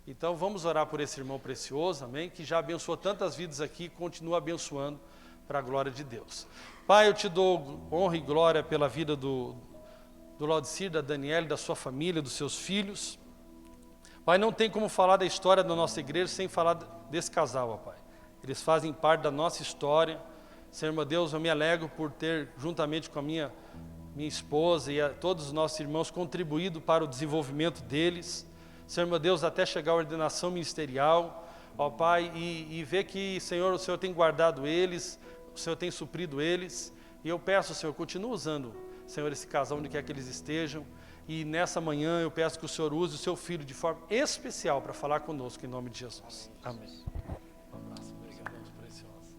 Então vamos orar por esse irmão precioso, amém? Que já abençoou tantas vidas aqui e continua abençoando para a glória de Deus. Pai, eu te dou honra e glória pela vida do Laudicir, da Daniela, da sua família, dos seus filhos. Pai, não tem como falar da história da nossa igreja sem falar desse casal, ó Pai. Eles fazem parte da nossa história. Senhor, meu Deus, eu me alegro por ter, juntamente com a minha esposa e a todos os nossos irmãos, contribuído para o desenvolvimento deles. Senhor, meu Deus, até chegar à ordenação ministerial, ó Pai, e ver que, Senhor, o Senhor tem guardado eles, o Senhor tem suprido eles. E eu peço, Senhor, continue usando, Senhor, esse casal onde quer que eles estejam. E nessa manhã eu peço que o Senhor use o seu filho de forma especial para falar conosco, em nome de Jesus. Amém. Um abraço, meus irmãos preciosos.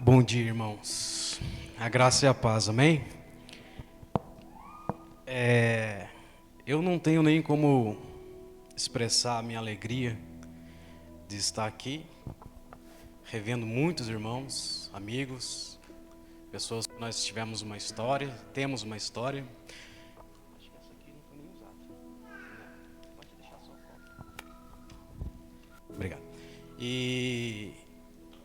Bom dia, irmãos. A graça e a paz, amém? Eu não tenho nem como expressar a minha alegria de estar aqui, revendo muitos irmãos, amigos, pessoas que nós tivemos uma história, temos uma história. Acho que essa aqui não foi nem usada. Pode deixar só a cópia. Obrigado. E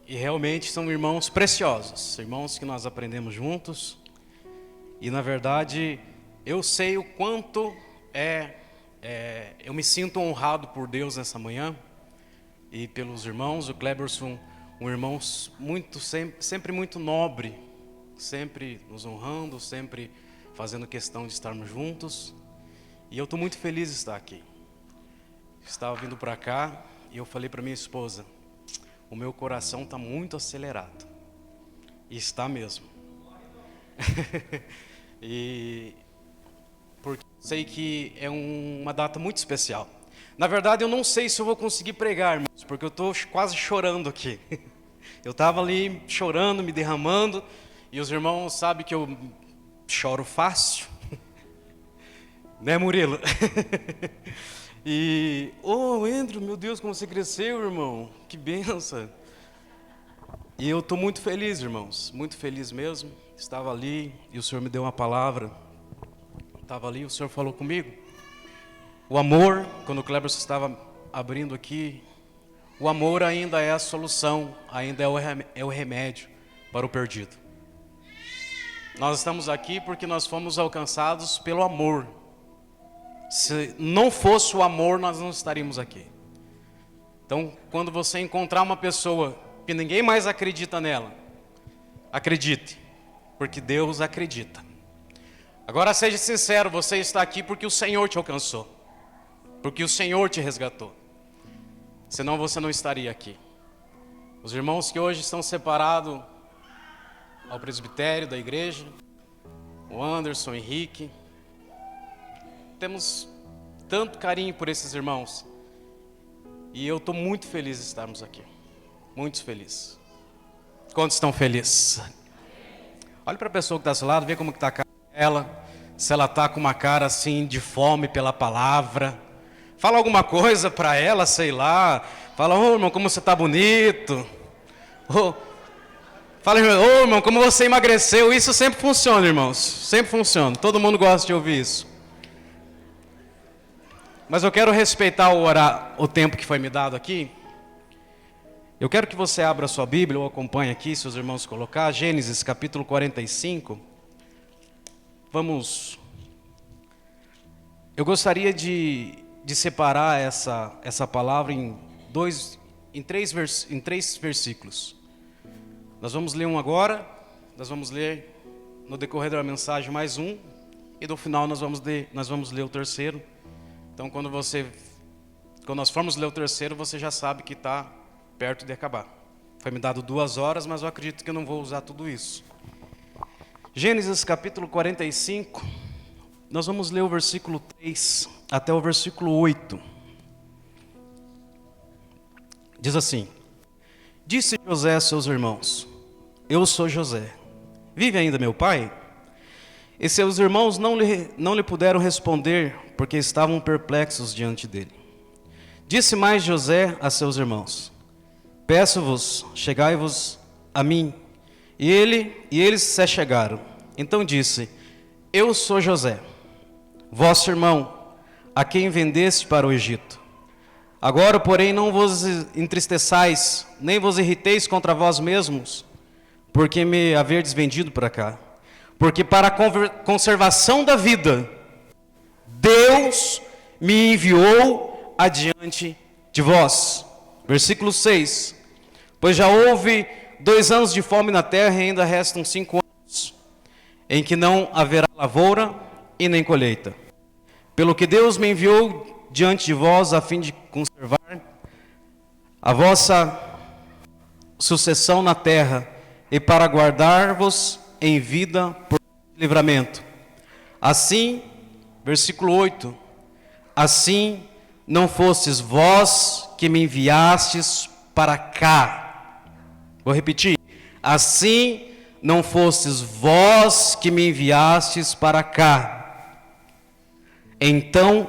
realmente são irmãos preciosos, irmãos que nós aprendemos juntos. E na verdade, eu sei o quanto eu me sinto honrado por Deus nessa manhã e pelos irmãos. O Kleberson, um irmão sempre muito nobre, sempre nos honrando, sempre fazendo questão de estarmos juntos. E eu estou muito feliz de estar aqui. Estava vindo para cá e eu falei para minha esposa: o meu coração está muito acelerado. E está mesmo. E porque sei que é uma data muito especial. Na verdade, eu não sei se eu vou conseguir pregar, irmãos, porque eu estou quase chorando aqui. Eu estava ali chorando, me derramando, e os irmãos sabem que eu choro fácil. Né, Murilo? E, Andrew, meu Deus, como você cresceu, irmão. Que benção. E eu estou muito feliz, irmãos, muito feliz mesmo. Estava ali e o Senhor me deu uma palavra. Estava ali, o Senhor falou comigo. O amor, quando o Kleberson estava abrindo aqui, o amor ainda é a solução, ainda é o remédio para o perdido. Nós estamos aqui porque nós fomos alcançados pelo amor. Se não fosse o amor, nós não estaríamos aqui. Então, quando você encontrar uma pessoa que ninguém mais acredita nela, acredite, porque Deus acredita. Agora seja sincero, você está aqui porque o Senhor te alcançou, porque o Senhor te resgatou. Senão você não estaria aqui. Os irmãos que hoje estão separados ao presbitério da igreja, o Anderson, o Henrique, temos tanto carinho por esses irmãos. E eu estou muito feliz de estarmos aqui. Muito feliz. Quantos estão felizes? Olha para a pessoa que está ao seu lado, vê como está a cara dela. Se ela está com uma cara assim de fome pela palavra. Fala alguma coisa para ela, sei lá. Fala, irmão, como você está bonito. Fala, irmão, como você emagreceu. Isso sempre funciona, irmãos. Sempre funciona. Todo mundo gosta de ouvir isso. Mas eu quero respeitar o tempo que foi me dado aqui. Eu quero que você abra a sua Bíblia ou acompanhe aqui, se os irmãos colocar, Gênesis capítulo 45. Eu gostaria de separar essa palavra em três versículos. Nós vamos ler um agora, nós vamos ler no decorrer da mensagem mais um, e no final nós vamos ler o terceiro. Então quando nós formos ler o terceiro, você já sabe que está perto de acabar. Foi me dado 2 horas, mas eu acredito que eu não vou usar tudo isso. Gênesis capítulo 45, nós vamos ler o versículo 3 até o versículo 8. Diz assim: Disse José a seus irmãos: Eu sou José. Vive ainda meu pai? E seus irmãos não lhe puderam responder, porque estavam perplexos diante dele. Disse mais José a seus irmãos: peço-vos, chegai-vos a mim. E eles se achegaram. Então disse: eu sou José, vosso irmão, a quem vendeste para o Egito. Agora, porém, não vos entristeçais, nem vos irriteis contra vós mesmos, porque me haverdes vendido para cá. Porque para a conservação da vida, Deus me enviou adiante de vós. Versículo 6. Pois já houve 2 anos de fome na terra e ainda restam 5 anos, em que não haverá lavoura e nem colheita. Pelo que Deus me enviou diante de vós, a fim de conservar a vossa sucessão na terra, e para guardar-vos em vida por livramento. Assim, versículo 8, assim não fostes vós que me enviastes para cá. Vou repetir. Assim não fostes vós que me enviastes para cá. Então,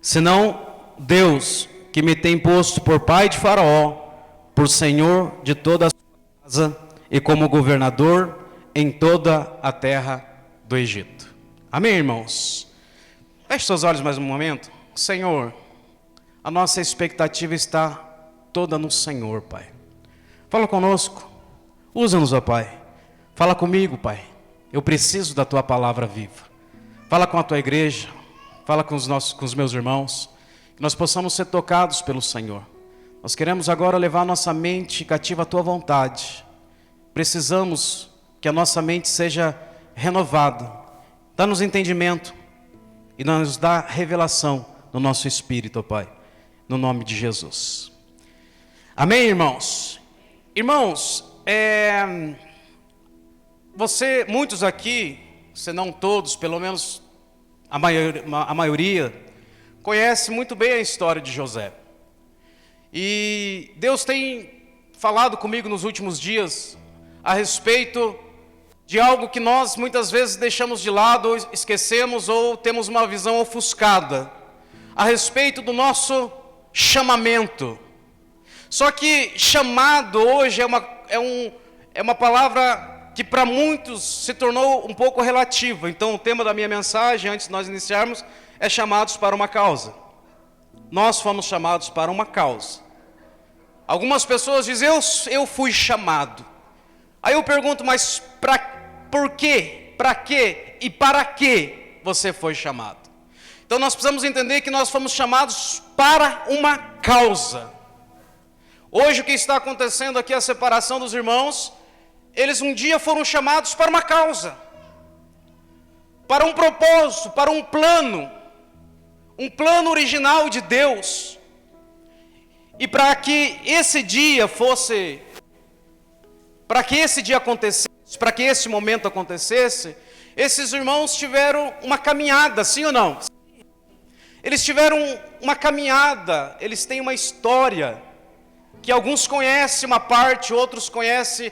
senão Deus que me tem posto por pai de Faraó, por senhor de toda a sua casa e como governador em toda a terra do Egito. Amém, irmãos? Feche seus olhos mais um momento. Senhor, a nossa expectativa está toda no Senhor, Pai. Fala conosco, usa-nos, ó Pai. Fala comigo, Pai. Eu preciso da Tua palavra viva. Fala com a Tua igreja, fala com os meus irmãos, que nós possamos ser tocados pelo Senhor. Nós queremos agora levar nossa mente cativa à Tua vontade. Precisamos que a nossa mente seja renovada. Dá-nos entendimento e nos dá revelação no nosso espírito, ó Pai, no nome de Jesus. Amém, irmãos? Irmãos, muitos aqui, se não todos, pelo menos a maioria, conhece muito bem a história de José. E Deus tem falado comigo nos últimos dias a respeito de algo que nós muitas vezes deixamos de lado, ou esquecemos, ou temos uma visão ofuscada, a respeito do nosso chamamento. Só que chamado hoje é uma palavra que para muitos se tornou um pouco relativa. Então o tema da minha mensagem, antes de nós iniciarmos, é chamados para uma causa. Nós fomos chamados para uma causa. Algumas pessoas dizem, eu fui chamado. Aí eu pergunto, mas por quê? Para quê? E para que você foi chamado? Então nós precisamos entender que nós fomos chamados para uma causa. Hoje o que está acontecendo aqui, a separação dos irmãos, eles um dia foram chamados para uma causa, para um propósito, para um plano original de Deus. E para que esse dia acontecesse, para que esse momento acontecesse, esses irmãos tiveram uma caminhada, sim ou não? Eles tiveram uma caminhada, eles têm uma história, que alguns conhecem uma parte, outros conhecem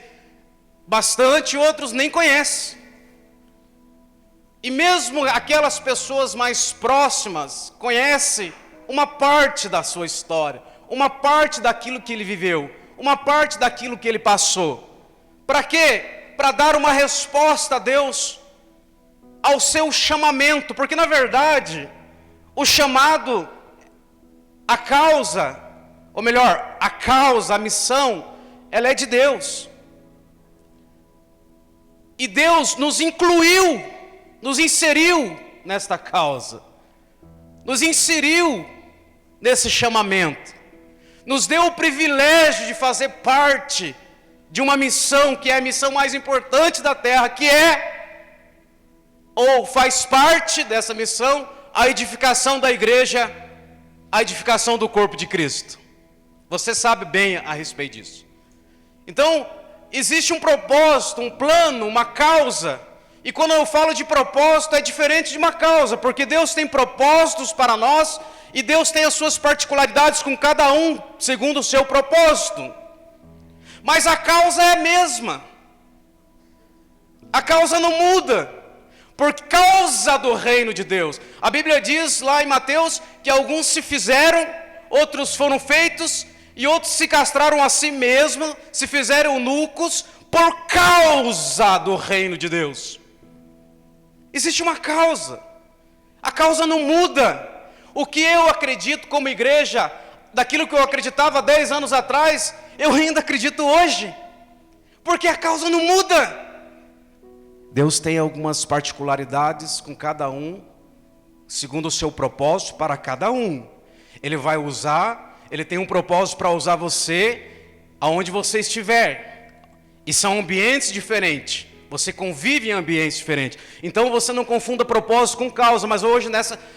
bastante, outros nem conhecem. E mesmo aquelas pessoas mais próximas conhecem uma parte da sua história, uma parte daquilo que ele viveu, uma parte daquilo que ele passou. Para quê? Para dar uma resposta a Deus, ao seu chamamento, porque na verdade, o chamado, a causa, a missão, ela é de Deus. E Deus nos incluiu, nos inseriu nesta causa, nos inseriu nesse chamamento, nos deu o privilégio de fazer parte de uma missão, que é a missão mais importante da terra, que faz parte dessa missão, a edificação da igreja, a edificação do corpo de Cristo. Você sabe bem a respeito disso. Então, existe um propósito, um plano, uma causa. E quando eu falo de propósito, é diferente de uma causa, porque Deus tem propósitos para nós, e Deus tem as suas particularidades com cada um, segundo o seu propósito. Mas a causa é a mesma. A causa não muda. por causa do reino de Deus. A Bíblia diz lá em Mateus que alguns se fizeram, outros foram feitos, e outros se castraram a si mesmos, se fizeram eunucos, por causa do reino de Deus. Existe uma causa. A causa não muda. O que eu acredito como igreja, daquilo que eu acreditava 10 anos atrás, eu ainda acredito hoje. Porque a causa não muda. Deus tem algumas particularidades com cada um, segundo o seu propósito para cada um. Ele vai usar, Ele tem um propósito para usar você, aonde você estiver. E são ambientes diferentes. Você convive em ambientes diferentes. Então você não confunda propósito com causa. Mas hoje,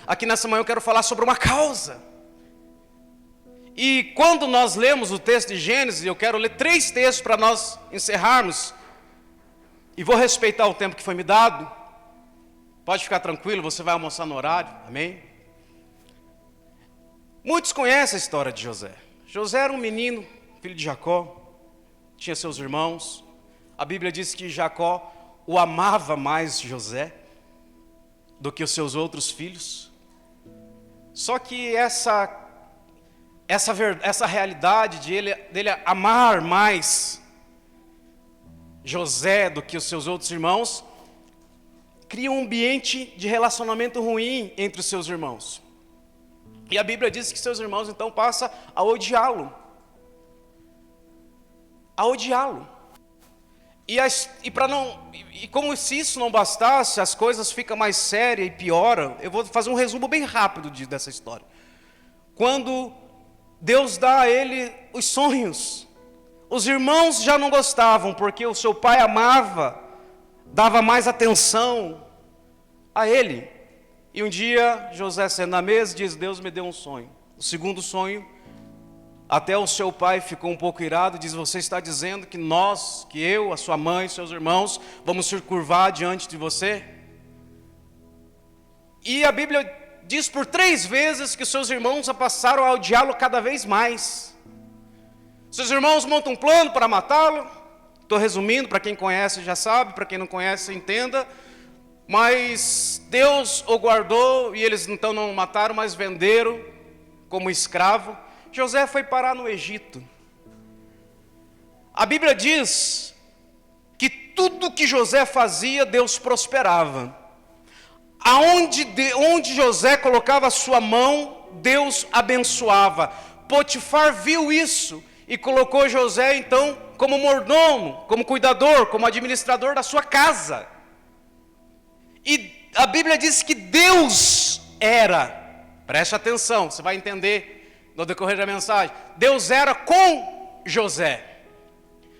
aqui nessa manhã, eu quero falar sobre uma causa. E quando nós lemos o texto de Gênesis, eu quero ler 3 textos para nós encerrarmos. E vou respeitar o tempo que foi me dado. Pode ficar tranquilo, você vai almoçar no horário, amém? Muitos conhecem a história de José. José era um menino, filho de Jacó, tinha seus irmãos. A Bíblia diz que Jacó o amava mais José do que os seus outros filhos. Só que essa realidade dele amar mais José do que os seus outros irmãos cria um ambiente de relacionamento ruim entre os seus irmãos. E a Bíblia diz que seus irmãos então passam a odiá-lo. A odiá-lo. E como se isso não bastasse, as coisas ficam mais sérias e pioram. Eu vou fazer um resumo bem rápido dessa história. Quando Deus dá a ele os sonhos, os irmãos já não gostavam, porque o seu pai amava, dava mais atenção a ele. E um dia, José sendo na mesa, diz: Deus me deu um sonho. O segundo sonho, até o seu pai ficou um pouco irado, diz: você está dizendo que eu, a sua mãe, seus irmãos, vamos se curvar diante de você? E a Bíblia diz por 3 vezes que os seus irmãos passaram a odiá-lo cada vez mais. Seus irmãos montam um plano para matá-lo. Estou resumindo, para quem conhece já sabe, para quem não conhece entenda. Mas Deus o guardou e eles então não o mataram, mas venderam como escravo. José foi parar no Egito. A Bíblia diz que tudo que José fazia, Deus prosperava. Onde José colocava a sua mão, Deus abençoava. Potifar viu isso e colocou José então como mordomo, como cuidador, como administrador da sua casa. E a Bíblia diz que Deus era, preste atenção, você vai entender no decorrer da mensagem. Deus era com José.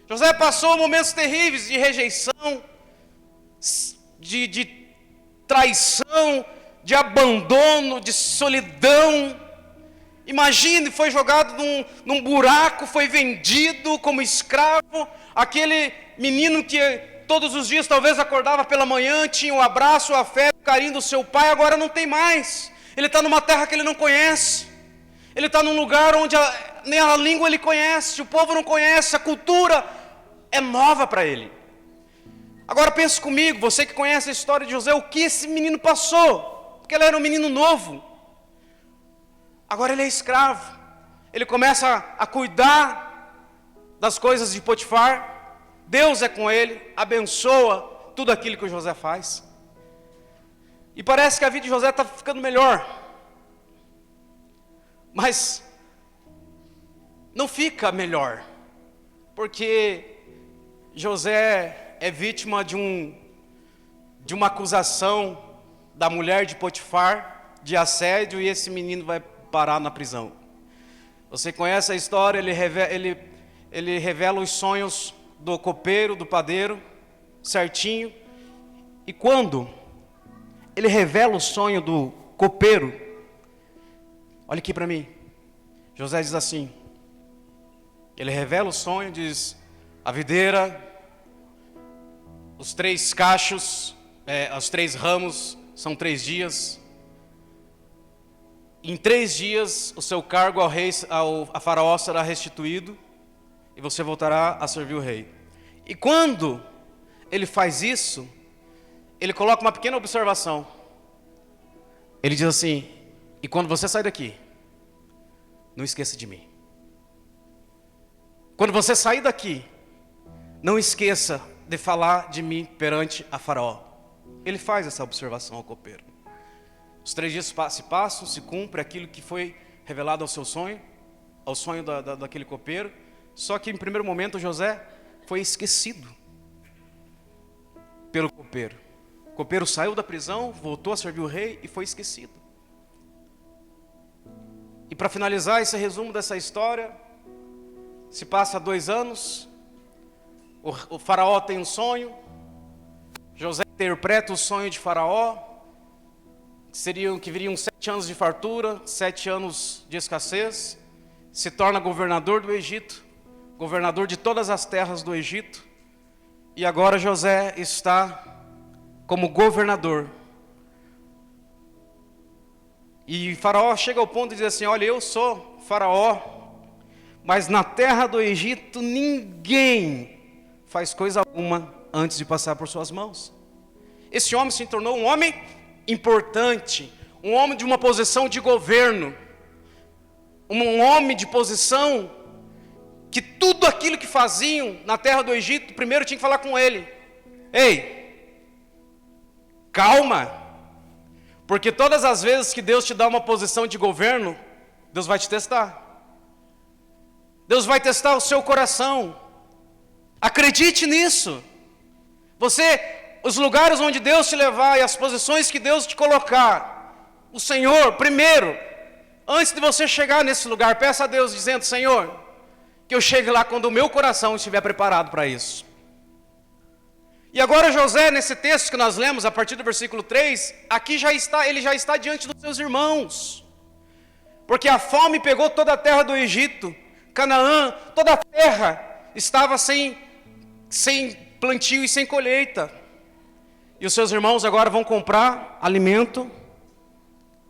José passou momentos terríveis de rejeição, de traição, de abandono, de solidão. Imagine, foi jogado num buraco, foi vendido como escravo. Aquele menino que todos os dias talvez acordava pela manhã, tinha o abraço, o afeto, o carinho do seu pai, agora não tem mais. Ele está numa terra que ele não conhece. Ele está num lugar onde nem a língua ele conhece, o povo não conhece, a cultura é nova para ele. Agora pense comigo, você que conhece a história de José, o que esse menino passou? Porque ele era um menino novo. Agora ele é escravo. Ele começa a cuidar das coisas de Potifar. Deus é com ele, abençoa tudo aquilo que o José faz. E parece que a vida de José está ficando melhor. Mas não fica melhor, porque José é vítima de uma acusação da mulher de Potifar, de assédio, e esse menino vai parar na prisão. Você conhece a história, ele revela os sonhos do copeiro, do padeiro, certinho. E quando ele revela o sonho do copeiro, olha aqui para mim, José diz assim, ele revela o sonho, diz: a videira, os 3 cachos, os 3 ramos, são 3 dias. Em 3 dias o seu cargo a Faraó será restituído e você voltará a servir o rei. E quando ele faz isso, ele coloca uma pequena observação. Ele diz assim: e quando você sair daqui, não esqueça de mim. Quando você sair daqui, não esqueça de falar de mim perante a Faraó. Ele faz essa observação ao copeiro. Os 3 dias se passam, se cumpre aquilo que foi revelado ao seu sonho, ao sonho daquele copeiro. Só que em primeiro momento José foi esquecido pelo copeiro. O copeiro saiu da prisão, voltou a servir o rei e foi esquecido. E para finalizar esse resumo dessa história, se passa 2 anos, o faraó tem um sonho, José interpreta o sonho de Faraó, que viriam 7 anos de fartura, 7 anos de escassez, se torna governador do Egito, governador de todas as terras do Egito, e agora José está como governador. E Faraó chega ao ponto de dizer assim: olha, eu sou Faraó, mas na terra do Egito ninguém faz coisa alguma antes de passar por suas mãos. Esse homem se tornou um homem importante, um homem de uma posição de governo, um homem de posição que tudo aquilo que faziam na terra do Egito, primeiro tinha que falar com ele: ei, calma, porque todas as vezes que Deus te dá uma posição de governo, Deus vai te testar. Deus vai testar o seu coração. Acredite nisso. Os lugares onde Deus te levar e as posições que Deus te colocar, o Senhor, primeiro, antes de você chegar nesse lugar, peça a Deus dizendo: Senhor, que eu chegue lá quando o meu coração estiver preparado para isso. E agora José, nesse texto que nós lemos, a partir do versículo 3, aqui ele já está diante dos seus irmãos. Porque a fome pegou toda a terra do Egito, Canaã, toda a terra estava sem plantio e sem colheita. E os seus irmãos agora vão comprar alimento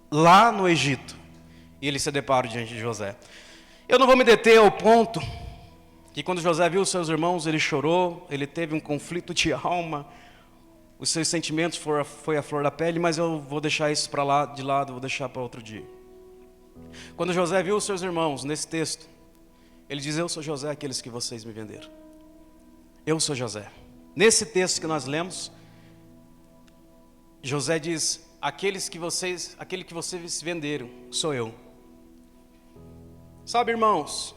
lá no Egito. E eles se deparam diante de José. Eu não vou me deter ao ponto que quando José viu os seus irmãos, ele chorou, ele teve um conflito de alma, os seus sentimentos foi a flor da pele, mas eu vou deixar isso para lá de lado, vou deixar para outro dia. Quando José viu os seus irmãos, nesse texto, ele diz: eu sou José, aqueles que vocês me venderam. Eu sou José. Nesse texto que nós lemos, José diz: aquele que vocês venderam, sou eu. Sabe, irmãos,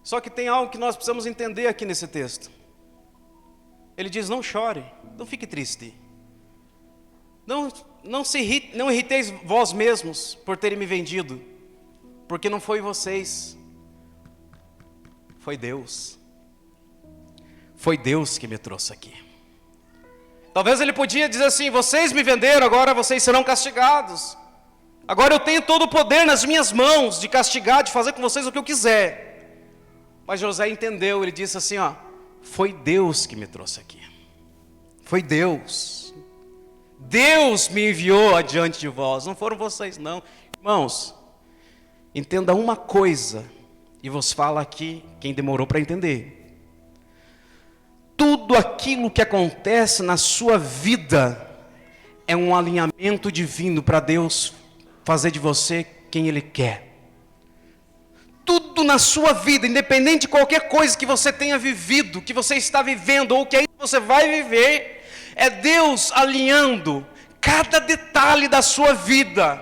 só que tem algo que nós precisamos entender aqui nesse texto. Ele diz: não chore, não fique triste. Não irriteis vós mesmos por terem me vendido, porque não foi vocês, foi Deus. Foi Deus que me trouxe aqui. Talvez ele podia dizer assim: vocês me venderam, agora vocês serão castigados. Agora eu tenho todo o poder nas minhas mãos de castigar, de fazer com vocês o que eu quiser. Mas José entendeu, ele disse assim: ó, foi Deus que me trouxe aqui. Foi Deus. Deus me enviou adiante de vós, não foram vocês não. Irmãos, entenda uma coisa, e vos fala aqui quem demorou para entender. Tudo aquilo que acontece na sua vida é um alinhamento divino para Deus fazer de você quem Ele quer. Tudo na sua vida, independente de qualquer coisa que você tenha vivido, que você está vivendo ou que ainda você vai viver, é Deus alinhando cada detalhe da sua vida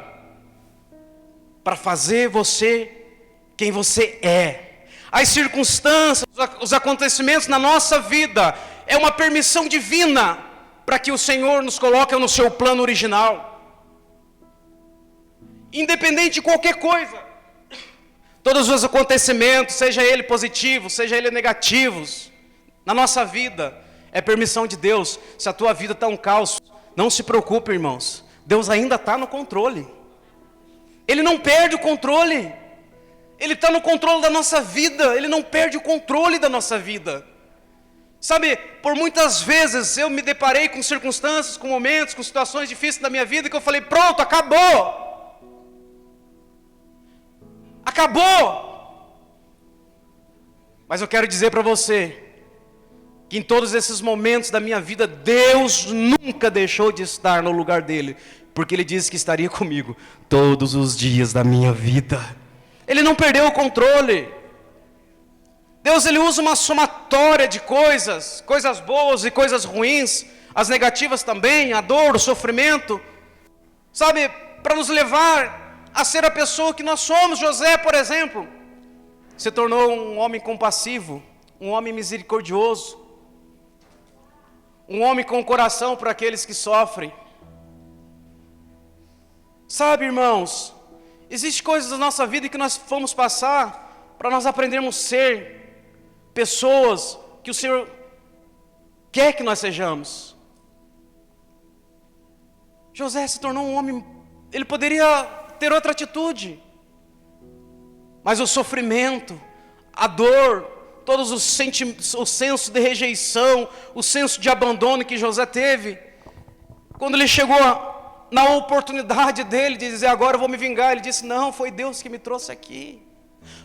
para fazer você quem você é. As circunstâncias, os acontecimentos na nossa vida é uma permissão divina para que o Senhor nos coloque no seu plano original. Independente de qualquer coisa, todos os acontecimentos, seja ele positivo, seja ele negativos, na nossa vida, é permissão de Deus. Se a tua vida está um caos, não se preocupe, irmãos, Deus ainda está no controle. Ele não perde o controle. Ele está no controle da nossa vida, Ele não perde o controle da nossa vida. Sabe, por muitas vezes eu me deparei com circunstâncias, com momentos, com situações difíceis da minha vida, que eu falei: pronto, acabou. Acabou. Mas eu quero dizer para você, que em todos esses momentos da minha vida, Deus nunca deixou de estar no lugar dele, porque Ele disse que estaria comigo todos os dias da minha vida. Ele não perdeu o controle. Deus, Ele usa uma somatória de coisas boas e coisas ruins, as negativas também, a dor, o sofrimento, sabe, para nos levar a ser a pessoa que nós somos. José, por exemplo, se tornou um homem compassivo, um homem misericordioso, um homem com coração para aqueles que sofrem. Sabe, irmãos, existem coisas da nossa vida que nós vamos passar para nós aprendermos a ser pessoas que o Senhor quer que nós sejamos. José se tornou um homem, ele poderia ter outra atitude, mas o sofrimento, a dor, todos os sentimentos, o senso de rejeição, o senso de abandono que José teve, quando ele chegou na oportunidade dele de dizer, agora eu vou me vingar, ele disse, não, foi Deus que me trouxe aqui,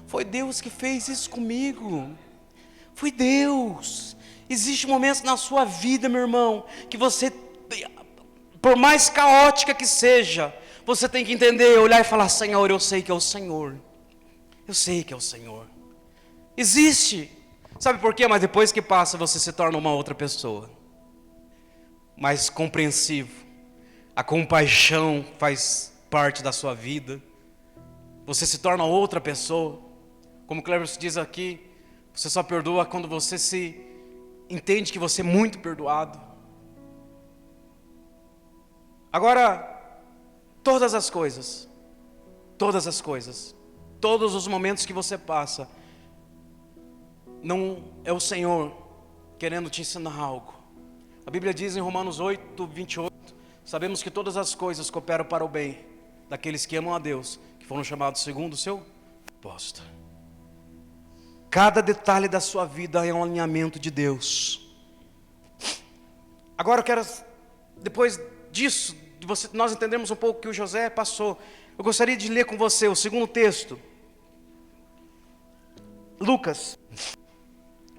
foi Deus que fez isso comigo, foi Deus. Existem momentos na sua vida, meu irmão, que você, por mais caótica que seja, você tem que entender, olhar e falar, Senhor, eu sei que é o Senhor, eu sei que é o Senhor. Existe, sabe por quê? Mas depois que passa, você se torna uma outra pessoa, mais compreensivo. A compaixão faz parte da sua vida, você se torna outra pessoa. Como o Cleber diz aqui, você só perdoa quando você se entende que você é muito perdoado. Agora, todas as coisas, todos os momentos que você passa, não é o Senhor querendo te ensinar algo. A Bíblia diz em Romanos 8, 28, sabemos que todas as coisas cooperam para o bem daqueles que amam a Deus, que foram chamados segundo o seu propósito. Cada detalhe da sua vida é um alinhamento de Deus. Agora eu quero, depois disso, nós entendemos um pouco o que o José passou. Eu gostaria de ler com você o segundo texto. Lucas,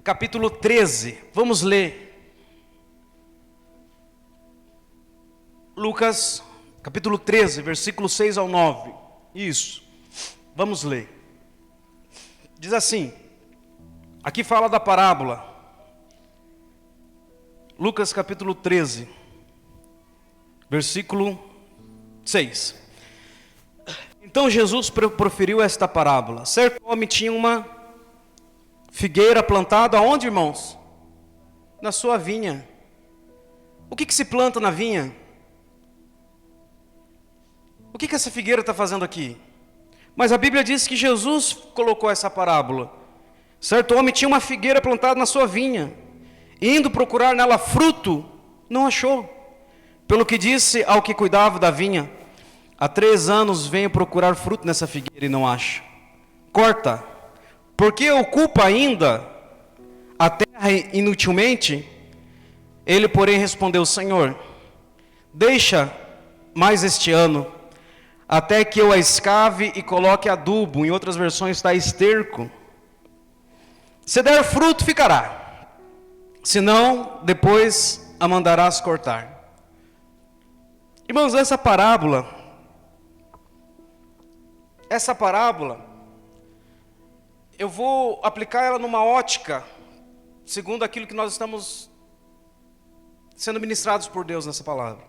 capítulo 13. Vamos ler. Lucas, capítulo 13, versículo 6 ao 9. Isso. Vamos ler. Diz assim. Aqui fala da parábola. Lucas capítulo 13, versículo 6. Então Jesus proferiu esta parábola. Certo homem tinha uma figueira plantada aonde, irmãos? Na sua vinha. O que se planta na vinha? O que essa figueira está fazendo aqui? Mas a Bíblia diz que Jesus colocou essa parábola. Certo homem tinha uma figueira plantada na sua vinha, indo procurar nela fruto, não achou. Pelo que disse ao que cuidava da vinha, há 3 anos venho procurar fruto nessa figueira e não acho. Corta, porque ocupa ainda a terra inutilmente? Ele, porém, respondeu, Senhor, deixa mais este ano, até que eu a escave e coloque adubo. Em outras versões está esterco. Se der fruto, ficará. Se não, depois a mandarás cortar. Irmãos, essa parábola, eu vou aplicar ela numa ótica, segundo aquilo que nós estamos sendo ministrados por Deus nessa palavra.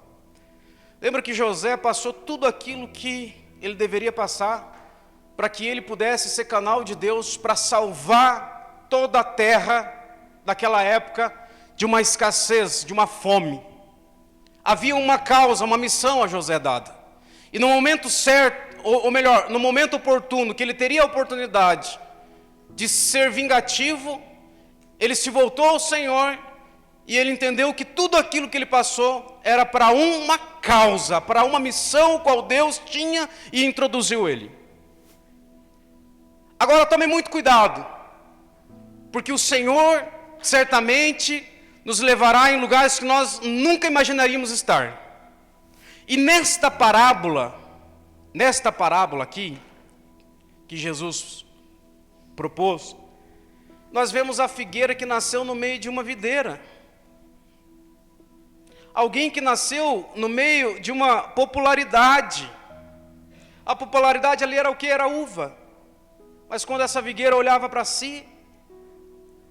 Lembra que José passou tudo aquilo que ele deveria passar, para que ele pudesse ser canal de Deus para salvar toda a terra daquela época de uma escassez, de uma fome. Havia uma causa, uma missão a José dada. E no momento certo, ou melhor, no momento oportuno, que ele teria a oportunidade de ser vingativo, ele se voltou ao Senhor e ele entendeu que tudo aquilo que ele passou era para uma causa, para uma missão qual Deus tinha e introduziu ele. Agora tome muito cuidado, porque o Senhor certamente nos levará em lugares que nós nunca imaginaríamos estar. E nesta parábola aqui, que Jesus propôs, nós vemos a figueira que nasceu no meio de uma videira. Alguém que nasceu no meio de uma popularidade. A popularidade ali era o que? Era a uva. Mas quando essa figueira olhava para si,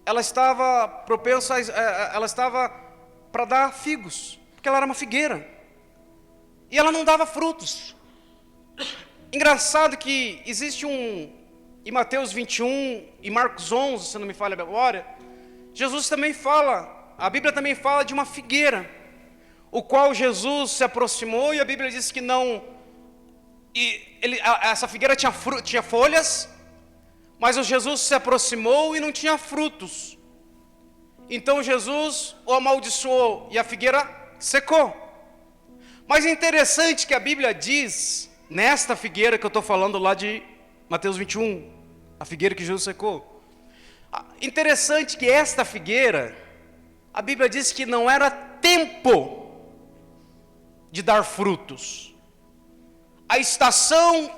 ela estava propensa, ela estava para dar figos, porque ela era uma figueira. E ela não dava frutos. Engraçado que existe em Mateus 21 e Marcos 11, se não me falha a memória, Jesus também fala, a Bíblia também fala de uma figueira, o qual Jesus se aproximou, e a Bíblia diz que não, essa figueira tinha folhas, mas o Jesus se aproximou e não tinha frutos. Então Jesus o amaldiçoou e a figueira secou. Mas é interessante que a Bíblia diz, nesta figueira que eu estou falando lá de Mateus 21, a figueira que Jesus secou. Interessante que esta figueira, a Bíblia diz que não era tempo de dar frutos. A estação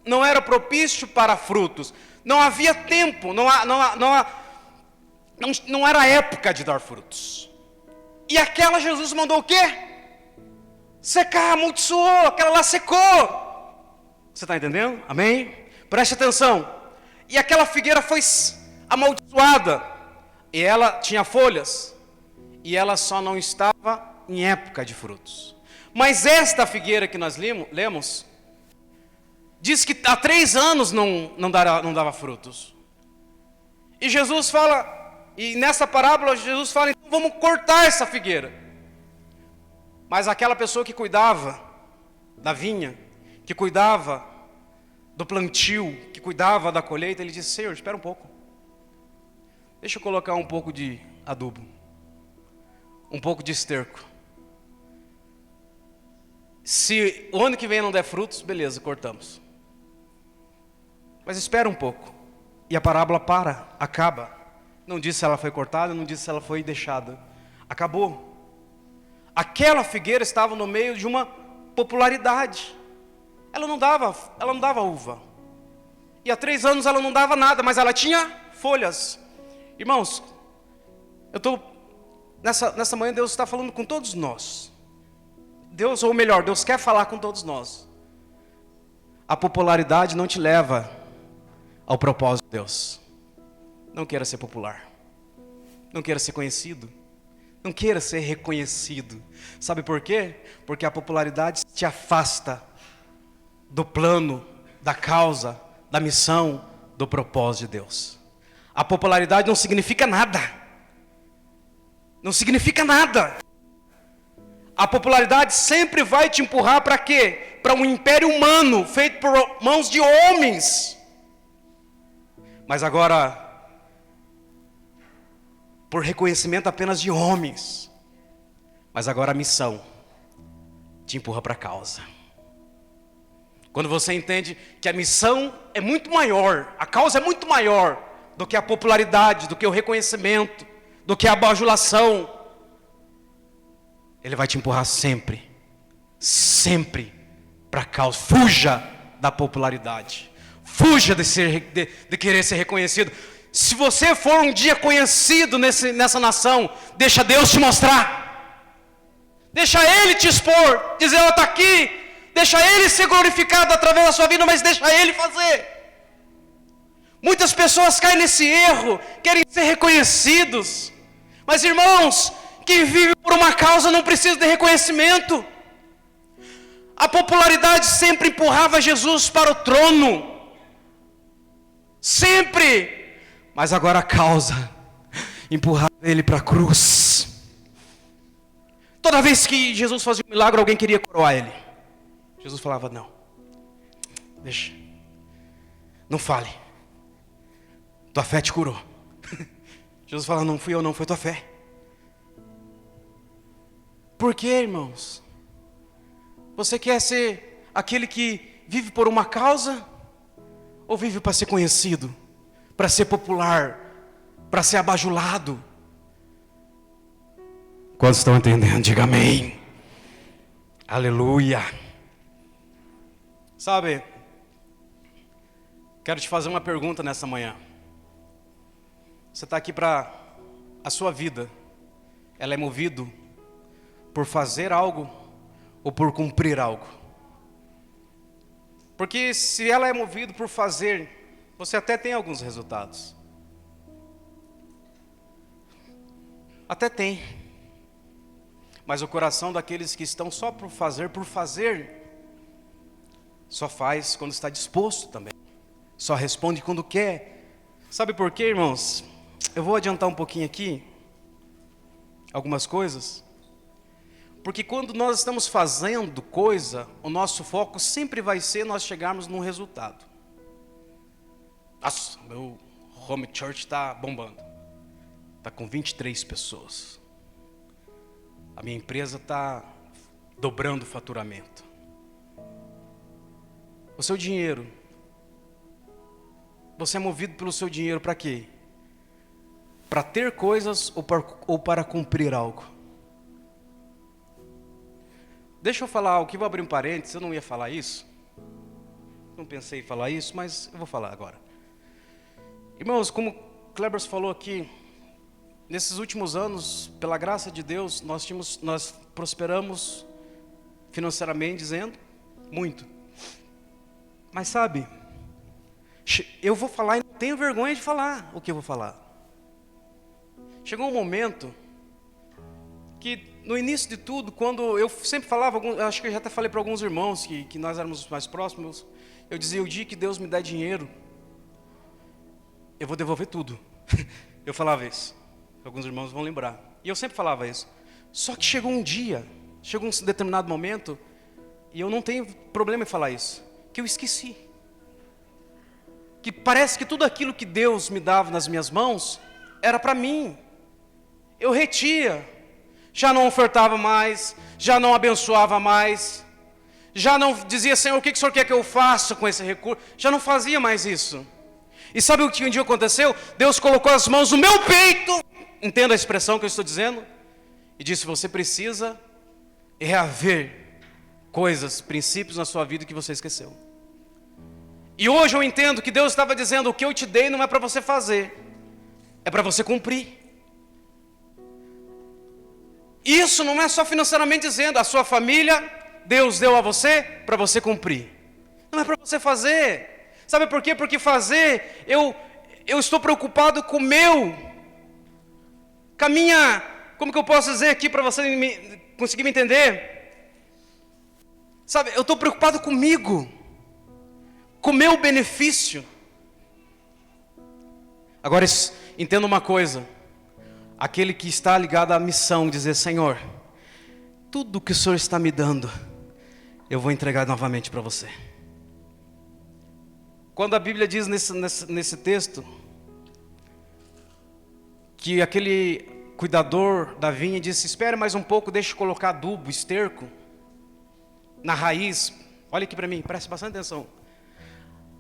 não era propício para frutos. Não havia tempo, não era época de dar frutos. E aquela Jesus mandou o quê? Secar, amaldiçoou, aquela lá secou. Você está entendendo? Amém? Preste atenção. E aquela figueira foi amaldiçoada. E ela tinha folhas. E ela só não estava em época de frutos. Mas esta figueira que nós lemos, diz que há 3 anos não dava frutos. E Jesus fala, e nessa parábola Jesus fala, então vamos cortar essa figueira. Mas aquela pessoa que cuidava da vinha, que cuidava do plantio, que cuidava da colheita, ele disse: Senhor, espera um pouco. Deixa eu colocar um pouco de adubo, um pouco de esterco. Se o ano que vem não der frutos, beleza, cortamos. Mas espera um pouco. E a parábola acaba. Não diz se ela foi cortada, não diz se ela foi deixada. Acabou. Aquela figueira estava no meio de uma popularidade. Ela não dava uva. E há 3 anos ela não dava nada, mas ela tinha folhas. Irmãos, nessa manhã Deus está falando com todos nós. Deus quer falar com todos nós. A popularidade não te leva ao propósito de Deus. Não queira ser popular. Não queira ser conhecido. Não queira ser reconhecido. Sabe por quê? Porque a popularidade te afasta do plano, da causa, da missão, do propósito de Deus. A popularidade não significa nada. Não significa nada. A popularidade sempre vai te empurrar para quê? Para um império humano, feito por mãos de homens. Mas agora, por reconhecimento apenas de homens. Mas agora a missão te empurra para a causa. Quando você entende que a missão é muito maior, a causa é muito maior do que a popularidade, do que o reconhecimento, do que a bajulação, ele vai te empurrar sempre para a causa. Fuja da popularidade. Fuja de querer ser reconhecido. Se você for um dia conhecido nessa nação, deixa Deus te mostrar. Deixa Ele te expor. Dizer, ela está aqui. Deixa Ele ser glorificado através da sua vida, mas deixa Ele fazer. Muitas pessoas caem nesse erro, querem ser reconhecidos. Mas irmãos, quem vive por uma causa não precisa de reconhecimento. A popularidade sempre empurrava Jesus para o trono. Sempre. Mas agora a causa empurrava ele para a cruz. Toda vez que Jesus fazia um milagre, alguém queria coroar ele. Jesus falava, não. Deixa. Não fale. Tua fé te curou. Jesus falava, não fui eu não, foi tua fé. Por quê, irmãos? Você quer ser aquele que vive por uma causa? Ou vive para ser conhecido? Para ser popular? Para ser abajulado? Quantos estão entendendo? Diga amém. Aleluia. Sabe, quero te fazer uma pergunta nessa manhã. Você está aqui para a sua vida. Ela é movido por fazer algo ou por cumprir algo. Porque se ela é movida por fazer, você até tem alguns resultados. Até tem. Mas o coração daqueles que estão só por fazer, só faz quando está disposto também. Só responde quando quer. Sabe por quê, irmãos? Eu vou adiantar um pouquinho aqui algumas coisas. Porque quando nós estamos fazendo coisa, o nosso foco sempre vai ser nós chegarmos num resultado. Nossa, meu home church está bombando. Está com 23 pessoas. A minha empresa está dobrando o faturamento. O seu dinheiro. Você é movido pelo seu dinheiro para quê? Para ter coisas ou para cumprir algo? Deixa eu falar algo que vou abrir um parênteses, eu não ia falar isso. Não pensei em falar isso, mas eu vou falar agora. Irmãos, como Klebers falou aqui, nesses últimos anos, pela graça de Deus, nós prosperamos financeiramente dizendo, muito. Mas sabe, eu vou falar e não tenho vergonha de falar o que eu vou falar. Chegou um momento que no início de tudo, quando eu sempre falava, acho que eu já até falei para alguns irmãos que nós éramos mais próximos, eu dizia, o dia que Deus me dá dinheiro, eu vou devolver tudo. Eu falava isso, alguns irmãos vão lembrar. E eu sempre falava isso. Só que chegou um dia, chegou um determinado momento, e eu não tenho problema em falar isso, que eu esqueci. Que parece que tudo aquilo que Deus me dava nas minhas mãos, era para mim. Eu retia. Já não ofertava mais, já não abençoava mais, já não dizia, Senhor, o que o Senhor quer que eu faça com esse recurso? Já não fazia mais isso. E sabe o que um dia aconteceu? Deus colocou as mãos no meu peito, entenda a expressão que eu estou dizendo, e disse, você precisa reaver coisas, princípios na sua vida que você esqueceu. E hoje eu entendo que Deus estava dizendo, o que eu te dei não é para você fazer, é para você cumprir. Isso não é só financeiramente dizendo, a sua família, Deus deu a você para você cumprir. Não é para você fazer. Sabe por quê? Porque fazer, eu estou preocupado com o meu, com a minha, como que eu posso dizer aqui para você conseguir me entender? Sabe, eu estou preocupado comigo, com o meu benefício. Agora, entenda uma coisa. Aquele que está ligado à missão, dizer, Senhor, tudo que o Senhor está me dando, eu vou entregar novamente para você. Quando a Bíblia diz nesse texto, que aquele cuidador da vinha disse, espere mais um pouco, deixe eu colocar adubo, esterco, na raiz. Olha aqui para mim, preste bastante atenção.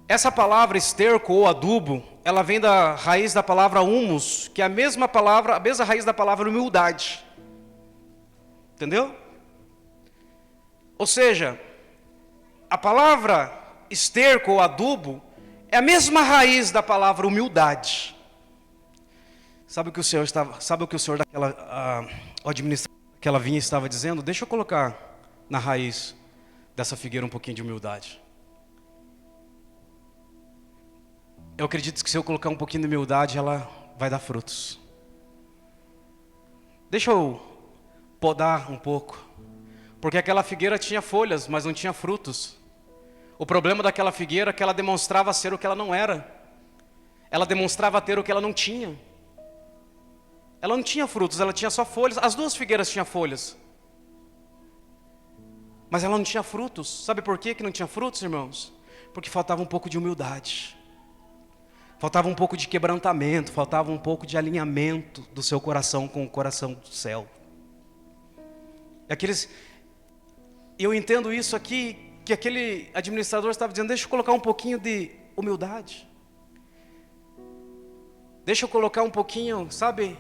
Essa palavra esterco ou adubo, ela vem da raiz da palavra humus, que é a mesma raiz da palavra humildade. Entendeu? Ou seja, a palavra esterco ou adubo é a mesma raiz da palavra humildade. Sabe o que o Senhor o administrador daquela vinha estava dizendo? Deixa eu colocar na raiz dessa figueira um pouquinho de humildade. Eu acredito que se eu colocar um pouquinho de humildade, ela vai dar frutos. Deixa eu podar um pouco. Porque aquela figueira tinha folhas, mas não tinha frutos. O problema daquela figueira é que ela demonstrava ser o que ela não era. Ela demonstrava ter o que ela não tinha. Ela não tinha frutos, ela tinha só folhas. As duas figueiras tinham folhas. Mas ela não tinha frutos. Sabe por que não tinha frutos, irmãos? Porque faltava um pouco de humildade. Faltava um pouco de quebrantamento, faltava um pouco de alinhamento do seu coração com o coração do céu. Eu entendo isso aqui, que aquele administrador estava dizendo, deixa eu colocar um pouquinho de humildade. Deixa eu colocar um pouquinho, sabe?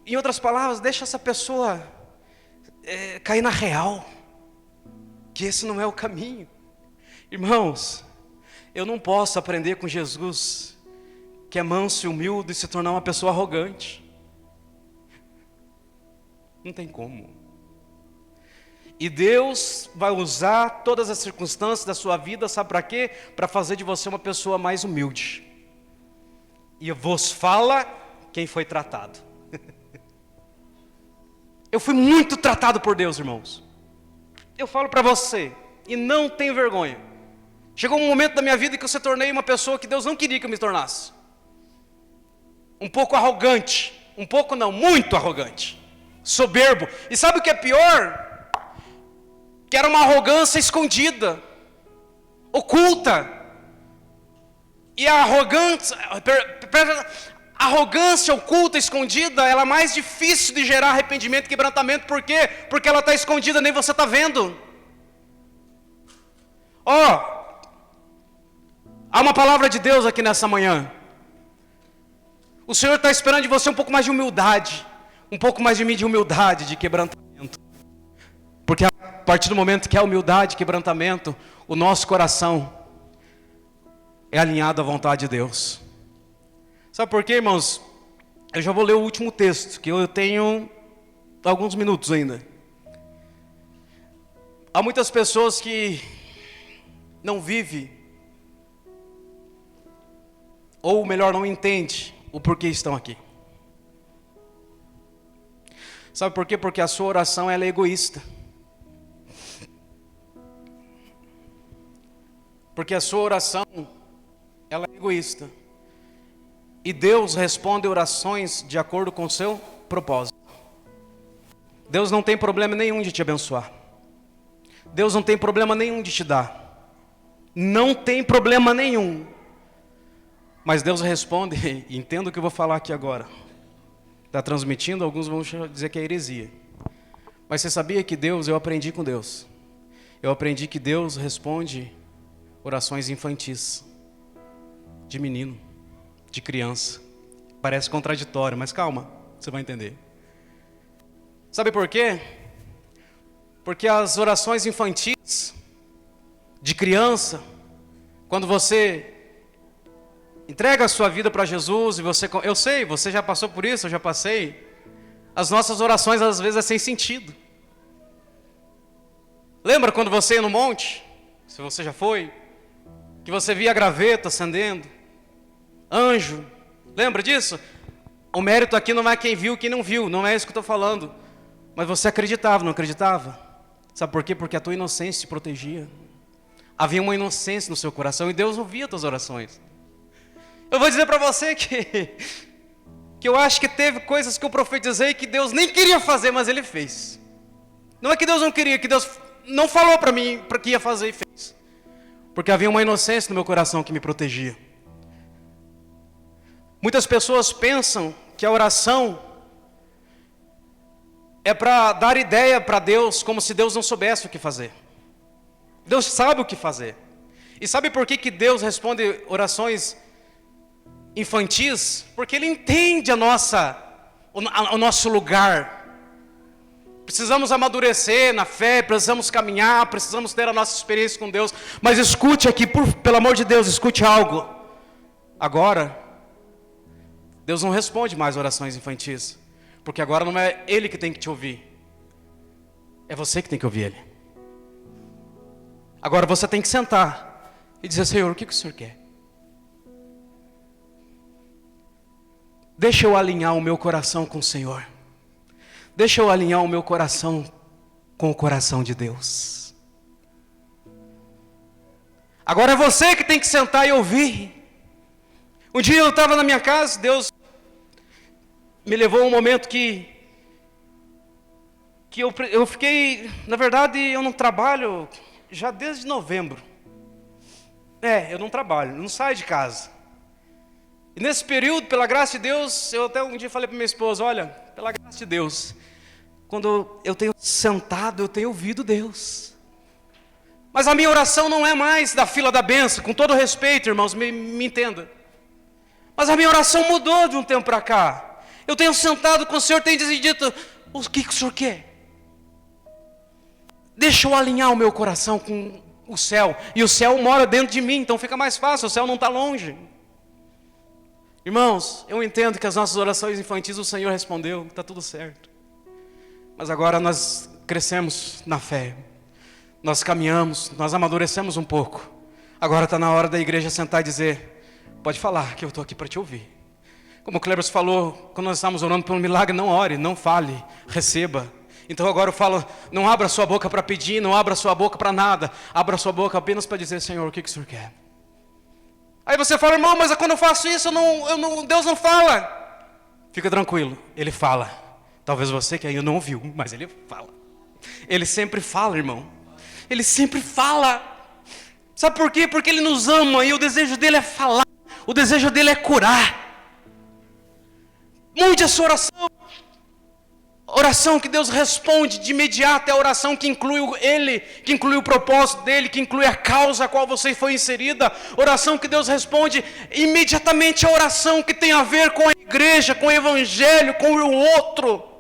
Em outras palavras, deixa essa pessoa cair na real. Que esse não é o caminho. Irmãos, eu não posso aprender com Jesus que é manso e humilde se tornar uma pessoa arrogante. Não tem como. E Deus vai usar todas as circunstâncias da sua vida, sabe para quê? Para fazer de você uma pessoa mais humilde. E vos fala quem foi tratado. Eu fui muito tratado por Deus, irmãos. Eu falo para você, e não tenho vergonha. Chegou um momento da minha vida que eu se tornei uma pessoa que Deus não queria que eu me tornasse. Um pouco arrogante. Um pouco não, muito arrogante. Soberbo. E sabe o que é pior? Que era uma arrogância escondida, oculta. E a arrogância oculta, escondida, ela é mais difícil de gerar arrependimento e quebrantamento. Por quê? Porque ela está escondida, nem você está vendo. Há uma palavra de Deus aqui nessa manhã. O Senhor está esperando de você um pouco mais de humildade. Um pouco mais de mim de humildade, de quebrantamento. Porque a partir do momento que há humildade, quebrantamento, o nosso coração é alinhado à vontade de Deus. Sabe por quê, irmãos? Eu já vou ler o último texto, que eu tenho alguns minutos ainda. Há muitas pessoas que não vivem, ou melhor, não entendem o porquê estão aqui. Sabe por quê? Porque a sua oração ela é egoísta. Porque a sua oração ela é egoísta. E Deus responde orações de acordo com o seu propósito. Deus não tem problema nenhum de te abençoar. Deus não tem problema nenhum de te dar. Não tem problema nenhum. Mas Deus responde, e entendo o que eu vou falar aqui agora. Está transmitindo, alguns vão dizer que é heresia. Mas você sabia que Deus, eu aprendi com Deus. Eu aprendi que Deus responde orações infantis. De menino, de criança. Parece contraditório, mas calma, você vai entender. Sabe por quê? Porque as orações infantis, de criança, quando você entrega a sua vida para Jesus, e eu sei, você já passou por isso, eu já passei. As nossas orações às vezes é sem sentido. Lembra quando você ia no monte? Se você já foi, que você via a graveta acendendo, anjo, lembra disso? O mérito aqui não é quem viu, quem não viu, não é isso que eu estou falando. Mas você acreditava, não acreditava? Sabe por quê? Porque a tua inocência te protegia. Havia uma inocência no seu coração e Deus ouvia as tuas orações. Eu vou dizer para você que eu acho que teve coisas que eu profetizei que Deus nem queria fazer, mas Ele fez. Não é que Deus não queria, que Deus não falou para mim para que ia fazer e fez. Porque havia uma inocência no meu coração que me protegia. Muitas pessoas pensam que a oração é para dar ideia para Deus, como se Deus não soubesse o que fazer. Deus sabe o que fazer. E sabe por que Deus responde orações infantis? Porque Ele entende o nosso lugar. Precisamos amadurecer na fé, precisamos caminhar, precisamos ter a nossa experiência com Deus. Mas escute aqui, pelo amor de Deus, escute algo. Agora, Deus não responde mais orações infantis. Porque agora não é Ele que tem que te ouvir. É você que tem que ouvir Ele. Agora você tem que sentar e dizer: Senhor, o que o Senhor quer? Deixa eu alinhar o meu coração com o Senhor. Deixa eu alinhar o meu coração com o coração de Deus. Agora é você que tem que sentar e ouvir. Um dia eu estava na minha casa, Deus me levou a um momento que eu fiquei, na verdade eu não trabalho já desde novembro. Eu não trabalho, não saio de casa. E nesse período, pela graça de Deus, eu até um dia falei para minha esposa: olha, pela graça de Deus, quando eu tenho sentado, eu tenho ouvido Deus. Mas a minha oração não é mais da fila da bênção, com todo respeito, irmãos, me entenda. Mas a minha oração mudou de um tempo para cá. Eu tenho sentado com o Senhor, tenho dito: o que o Senhor quer? Deixa eu alinhar o meu coração com o céu. E o céu mora dentro de mim, então fica mais fácil, o céu não está longe. Irmãos, eu entendo que as nossas orações infantis o Senhor respondeu, está tudo certo. Mas agora nós crescemos na fé, nós caminhamos, nós amadurecemos um pouco. Agora está na hora da igreja sentar e dizer: pode falar que eu estou aqui para te ouvir. Como o Cleber falou, quando nós estávamos orando pelo milagre, não ore, não fale, receba. Então agora eu falo, não abra sua boca para pedir, não abra sua boca para nada. Abra sua boca apenas para dizer: Senhor, o que o Senhor quer? Aí você fala: irmão, mas quando eu faço isso, Deus não fala. Fica tranquilo, Ele fala. Talvez você que ainda não ouviu, mas Ele fala. Ele sempre fala, irmão. Ele sempre fala. Sabe por quê? Porque Ele nos ama e o desejo dEle é falar. O desejo dEle é curar. Mude a sua oração. Oração que Deus responde de imediato é a oração que inclui Ele, que inclui o propósito dEle, que inclui a causa a qual você foi inserida. Oração que Deus responde imediatamente é a oração que tem a ver com a igreja, com o evangelho, com o outro.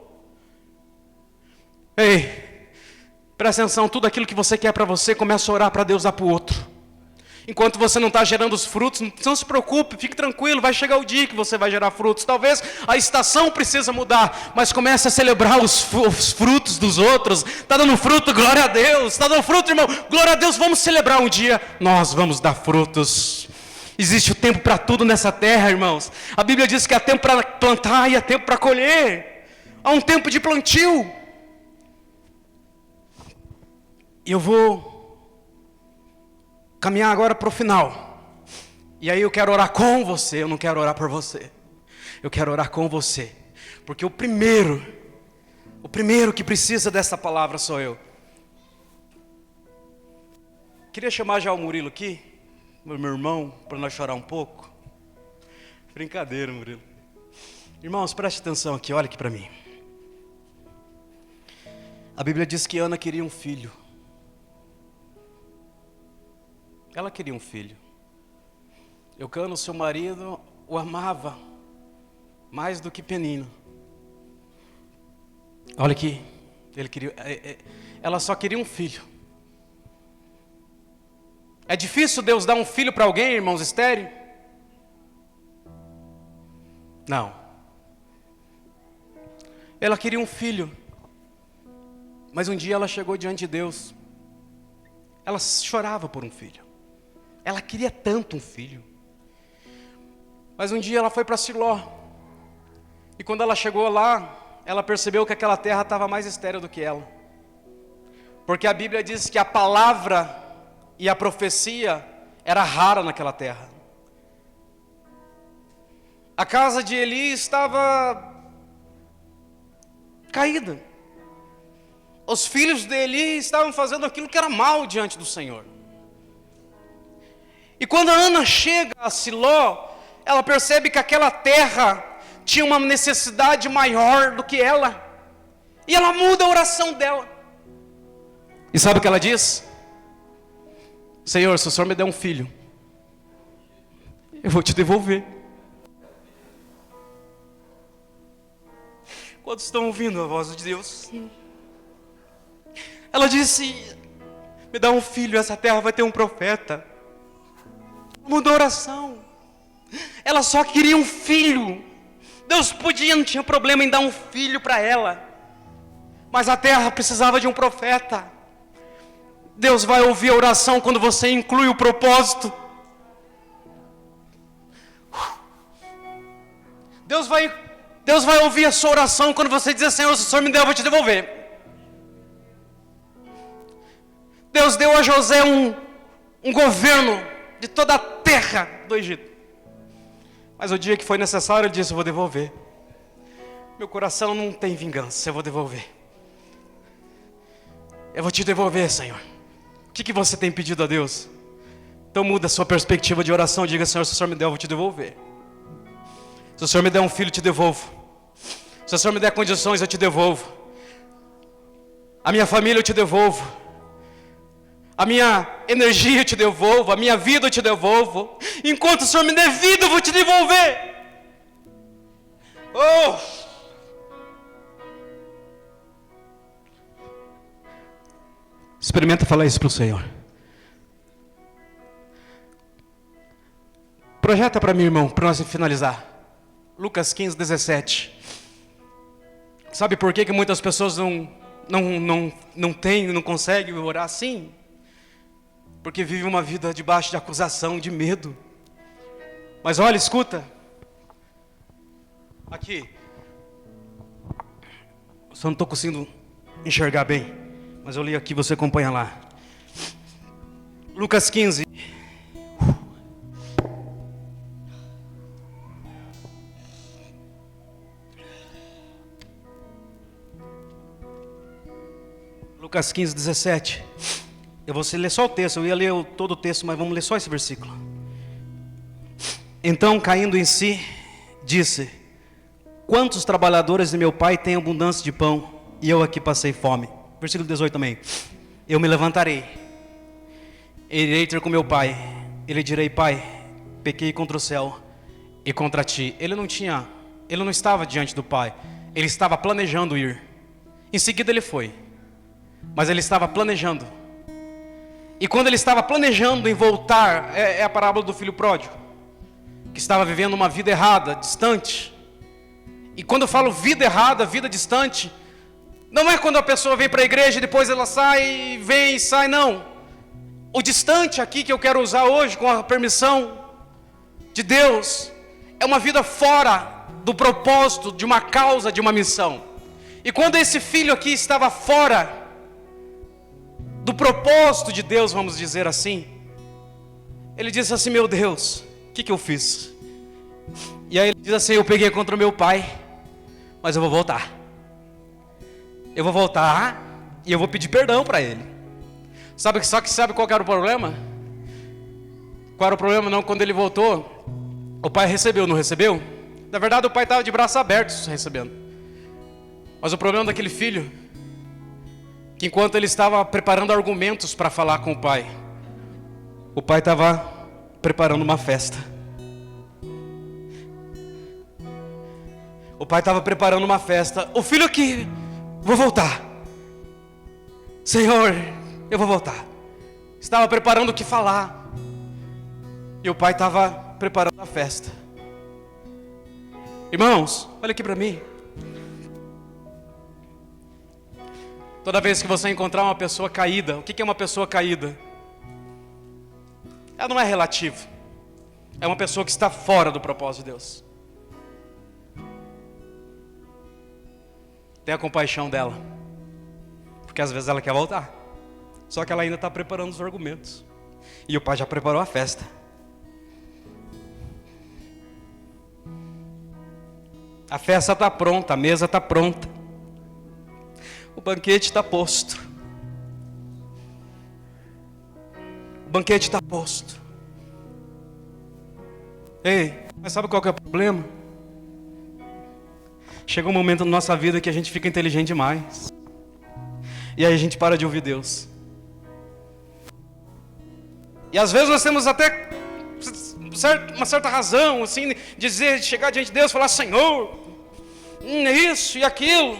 Ei, presta atenção, tudo aquilo que você quer para você, começa a orar para Deus dar para o outro. Enquanto você não está gerando os frutos, não se preocupe, fique tranquilo, vai chegar o dia que você vai gerar frutos. Talvez a estação precisa mudar, mas comece a celebrar os frutos dos outros. Está dando fruto, glória a Deus. Está dando fruto, irmão, glória a Deus. Vamos celebrar um dia, nós vamos dar frutos. Existe o tempo para tudo nessa terra, irmãos. A Bíblia diz que há tempo para plantar e há tempo para colher. Há um tempo de plantio. E eu vou caminhar agora para o final. E aí eu quero orar com você, eu não quero orar por você. Eu quero orar com você. Porque o primeiro que precisa dessa palavra sou eu. Queria chamar já o Murilo aqui, meu irmão, para nós chorar um pouco. Brincadeira, Murilo. Irmãos, preste atenção aqui, olha aqui para mim. A Bíblia diz que Ana queria um filho. Ela queria um filho. Eucana, seu marido, o amava mais do que Penina. Olha aqui, ela só queria um filho. É difícil Deus dar um filho para alguém, irmãos, estéril? Não. Ela queria um filho. Mas um dia ela chegou diante de Deus. Ela chorava por um filho. Ela queria tanto um filho. Mas um dia ela foi para Siló. E quando ela chegou lá, ela percebeu que aquela terra estava mais estéril do que ela. Porque a Bíblia diz que a palavra e a profecia era rara naquela terra. A casa de Eli estava caída. Os filhos de Eli estavam fazendo aquilo que era mal diante do Senhor. E quando a Ana chega a Siló, ela percebe que aquela terra tinha uma necessidade maior do que ela. E ela muda a oração dela. E sabe o que ela diz? Senhor, se o Senhor me der um filho, eu vou te devolver. Quantos estão ouvindo a voz de Deus? Ela disse: me dá um filho, essa terra vai ter um profeta. Mudou a oração. Ela só queria um filho. Deus podia, não tinha problema em dar um filho para ela. Mas a terra precisava de um profeta. Deus vai ouvir a oração quando você inclui o propósito. Deus vai ouvir a sua oração quando você dizer: Senhor, se o Senhor me der, eu vou te devolver. Deus deu a José um governo de toda a terra do Egito. Mas o dia que foi necessário, ele disse: eu vou devolver. Meu coração não tem vingança, eu vou devolver. Eu vou te devolver, Senhor. O que você tem pedido a Deus? Então muda a sua perspectiva de oração. Diga: Senhor, se o Senhor me der, eu vou te devolver. Se o Senhor me der um filho, eu te devolvo. Se o Senhor me der condições, eu te devolvo. A minha família eu te devolvo. A minha energia eu te devolvo, a minha vida eu te devolvo. Enquanto o Senhor me der vida, eu vou te devolver. Oh! Experimenta falar isso para o Senhor. Projeta para mim, irmão, para nós finalizar. Lucas 15, 17. Sabe por que muitas pessoas não conseguem orar assim? Porque vivem uma vida debaixo de acusação, de medo. Mas olha, escuta. Aqui. Só não estou conseguindo enxergar bem. Mas eu li aqui, você acompanha lá. Lucas 15. Lucas 15, 17. Eu vou ler só o texto. Eu ia ler todo o texto, mas vamos ler só esse versículo. Então, caindo em si, disse: quantos trabalhadores de meu pai têm abundância de pão, e eu aqui passei fome. Versículo 18 também. Eu me levantarei, irei ter com meu pai, ele direi: pai, pequei contra o céu e contra ti. Ele não estava diante do pai, ele estava planejando ir. Em seguida ele foi, mas ele estava planejando. E quando ele estava planejando em voltar, é a parábola do filho pródigo, que estava vivendo uma vida errada, distante. E quando eu falo vida errada, vida distante, não é quando a pessoa vem para a igreja e depois ela sai, vem e sai, não. O distante aqui que eu quero usar hoje, com a permissão de Deus, é uma vida fora do propósito, de uma causa, de uma missão. E quando esse filho aqui estava fora do propósito de Deus, vamos dizer assim, ele disse assim: meu Deus, o que eu fiz? E aí ele diz assim: eu peguei contra o meu pai, mas eu vou voltar. Eu vou voltar e eu vou pedir perdão para ele. Sabe qual que era o problema? Qual era o problema? Não, quando ele voltou, o pai recebeu, não recebeu? Na verdade o pai estava de braços abertos recebendo. Mas o problema daquele filho, que enquanto ele estava preparando argumentos para falar com o pai estava preparando uma festa. O pai estava preparando uma festa. O filho aqui: vou voltar. Senhor, eu vou voltar. Estava preparando o que falar. E o pai estava preparando a festa. Irmãos, olha aqui para mim. Toda vez que você encontrar uma pessoa caída, o que é uma pessoa caída? Ela não é relativa. É uma pessoa que está fora do propósito de Deus. Tenha compaixão dela, porque às vezes ela quer voltar, só que ela ainda está preparando os argumentos, e o pai já preparou a festa. A festa está pronta, a mesa está pronta, o banquete está posto. O banquete está posto. Ei, mas sabe qual que é o problema? Chega um momento na nossa vida que a gente fica inteligente demais, e aí a gente para de ouvir Deus. E às vezes nós temos até uma certa razão, assim, de chegar diante de Deus e falar: Senhor, isso e aquilo,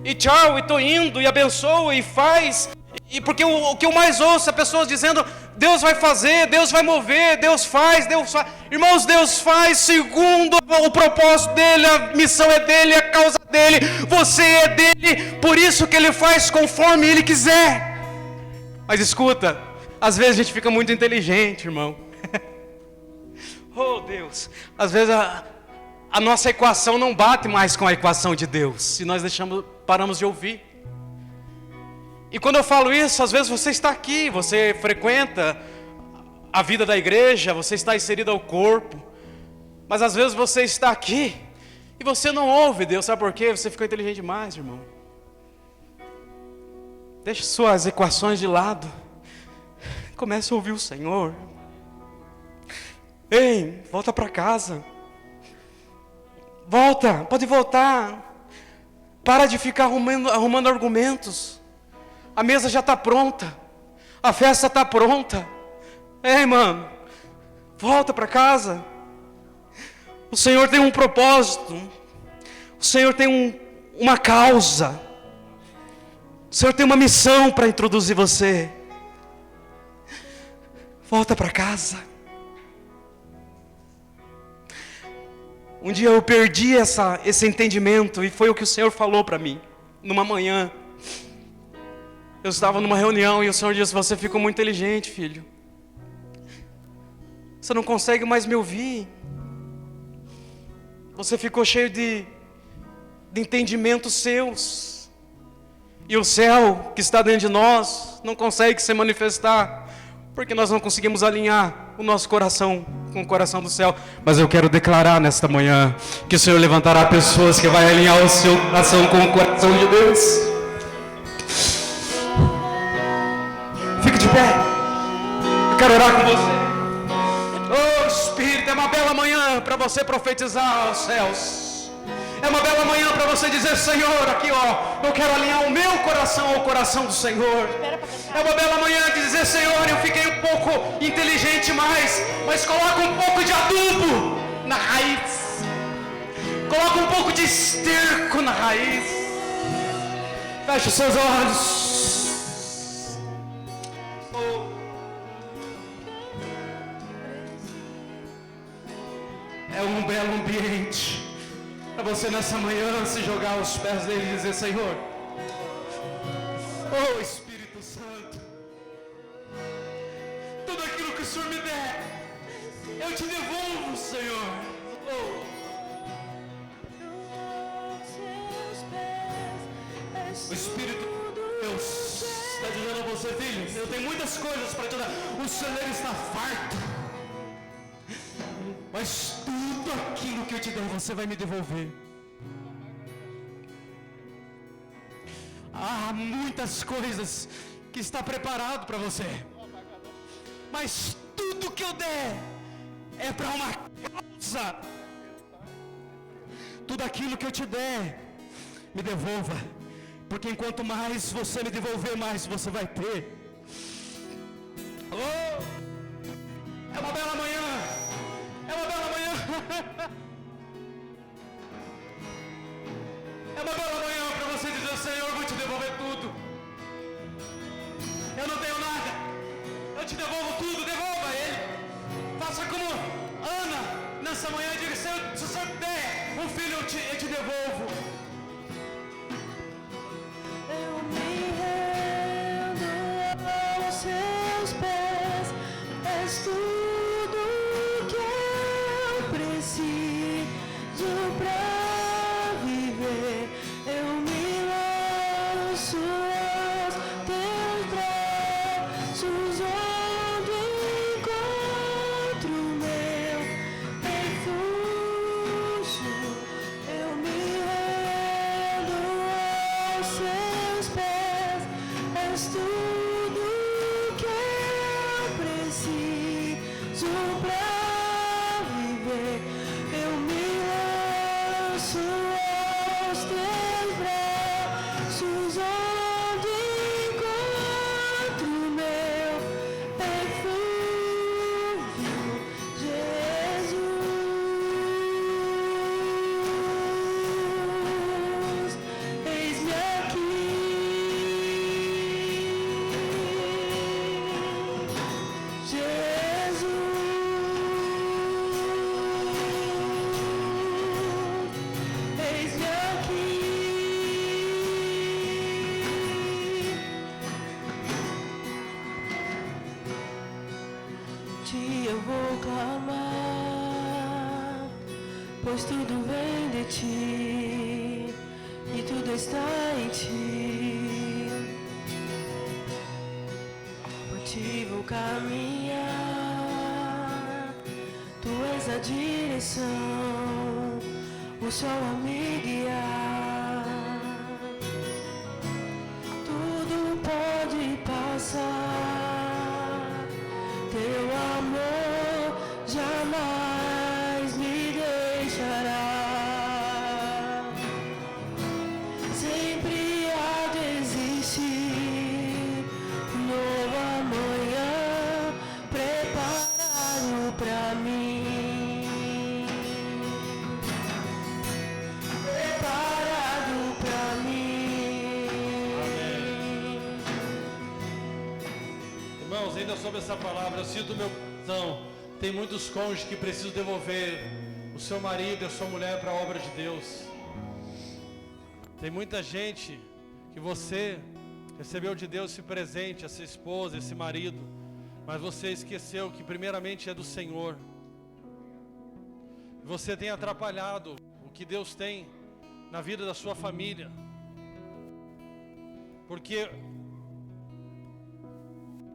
e tchau, e tô indo, e abençoa, e faz. E porque o que eu mais ouço é pessoas dizendo: Deus vai fazer, Deus vai mover, Deus faz, Deus faz. Irmãos, Deus faz segundo o propósito dele, a missão é dele, a causa dele, você é dele, por isso que ele faz conforme ele quiser. Mas escuta, às vezes a gente fica muito inteligente, irmão. Oh Deus, às vezes a nossa equação não bate mais com a equação de Deus, se nós paramos de ouvir. E quando eu falo isso, às vezes você está aqui, você frequenta a vida da igreja, você está inserido ao corpo, mas às vezes você está aqui e você não ouve Deus. Sabe por quê? Você ficou inteligente demais, irmão. Deixe suas equações de lado, comece a ouvir o Senhor. Ei, volta para casa. Volta, pode voltar. Para de ficar arrumando argumentos. A mesa já está pronta, a festa está pronta. Ei, mano, volta para casa. O Senhor tem um propósito, o Senhor tem uma causa, o Senhor tem uma missão para introduzir você. Volta para casa. Um dia eu perdi esse entendimento, e foi o que o Senhor falou para mim. Numa manhã, eu estava numa reunião e o Senhor disse: você ficou muito inteligente, filho. Você não consegue mais me ouvir. Você ficou cheio de entendimentos seus. E o céu que está dentro de nós não consegue se manifestar, porque nós não conseguimos alinhar o nosso coração com o coração do céu. Mas eu quero declarar nesta manhã que o Senhor levantará pessoas que vai alinhar o seu coração com o coração de Deus. Fique de pé. Eu quero orar com você. Oh Espírito, é uma bela manhã para você profetizar aos céus. É uma bela manhã para você dizer: Senhor, aqui ó, eu quero alinhar o meu coração ao coração do Senhor. É uma bela manhã de dizer: Senhor, eu fiquei um pouco inteligente mas coloca um pouco de adubo na raiz. Coloca um pouco de esterco na raiz. Feche os seus olhos. É um belo ambiente para você nessa manhã se jogar aos pés dele e dizer: Senhor, oh Espírito Santo, tudo aquilo que o Senhor me der, eu te devolvo, Senhor. Oh. O Espírito de Deus está dizendo a você: filho, eu tenho muitas coisas para te dar. O celeiro está farto, mas tudo aquilo que eu te der, você vai me devolver. Há muitas coisas que está preparado para você, mas tudo que eu der é para uma causa. Tudo aquilo que eu te der, me devolva, porque enquanto mais você me devolver, mais você vai ter. Oh, é uma bela manhã. É uma bela manhã. É uma bela manhã para você dizer: Senhor, eu vou te devolver tudo. Eu não tenho nada, eu te devolvo tudo. Devolva ele. Faça como Ana nessa manhã, diga: se o Senhor der um filho, eu te devolvo. Eu me rendo aos seus pés. És tudo que eu preciso pra viver. Eu me lanço aos teus braços, onde encontro meu refúgio. Eu me rendo aos seus pés. És tudo que eu preciso pra viver. Eu me lanço aos teus braços, onde encontro meu refúgio, Jesus. Eis-me aqui, Jesus. Eis-me aqui. Ti eu vou clamar, pois tudo vem de ti e tudo está em ti. Por ti vou caminhar, tu és a direção, o sol a me guiar. Tudo pode passar, teu amor jamais me deixará. Sempre há de existir um novo amanhã preparado pra mim. Preparado pra mim. Irmãos, ainda sobre essa palavra, eu sinto o meu coração. Tem muitos cônjuges que precisam devolver o seu marido e a sua mulher para a obra de Deus. Tem muita gente que você recebeu de Deus esse presente, essa esposa, esse marido, mas você esqueceu que primeiramente é do Senhor. Você tem atrapalhado o que Deus tem na vida da sua família, porque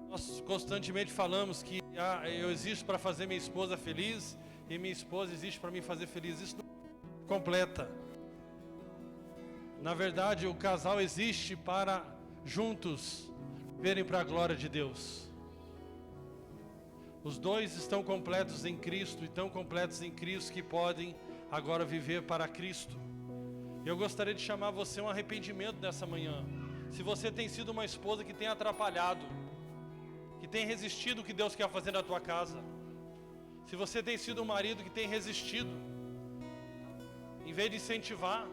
nós constantemente falamos que eu existo para fazer minha esposa feliz e minha esposa existe para me fazer feliz. Isso não completa. Na verdade, o casal existe para juntos verem para a glória de Deus. Os dois estão completos em Cristo e tão completos em Cristo que podem agora viver para Cristo. Eu gostaria de chamar você a um arrependimento nessa manhã. Se você tem sido uma esposa que tem atrapalhado, que tem resistido o que Deus quer fazer na tua casa, se você tem sido um marido que tem resistido, em vez de incentivar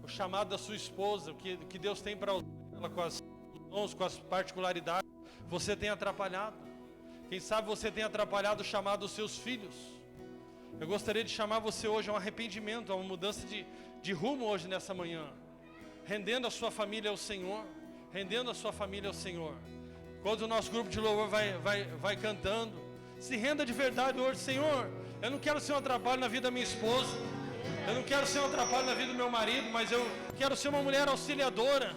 o chamado da sua esposa, o que Deus tem para ela, com as dons, com as particularidades, você tem atrapalhado. Quem sabe você tem atrapalhado o chamado dos seus filhos. Eu gostaria de chamar você hoje a um arrependimento, a uma mudança de rumo hoje nessa manhã, rendendo a sua família ao Senhor, rendendo a sua família ao Senhor. Quando o nosso grupo de louvor vai cantando, se renda de verdade hoje. Senhor, eu não quero ser um atrapalho na vida da minha esposa, eu não quero ser um atrapalho na vida do meu marido, mas eu quero ser uma mulher auxiliadora,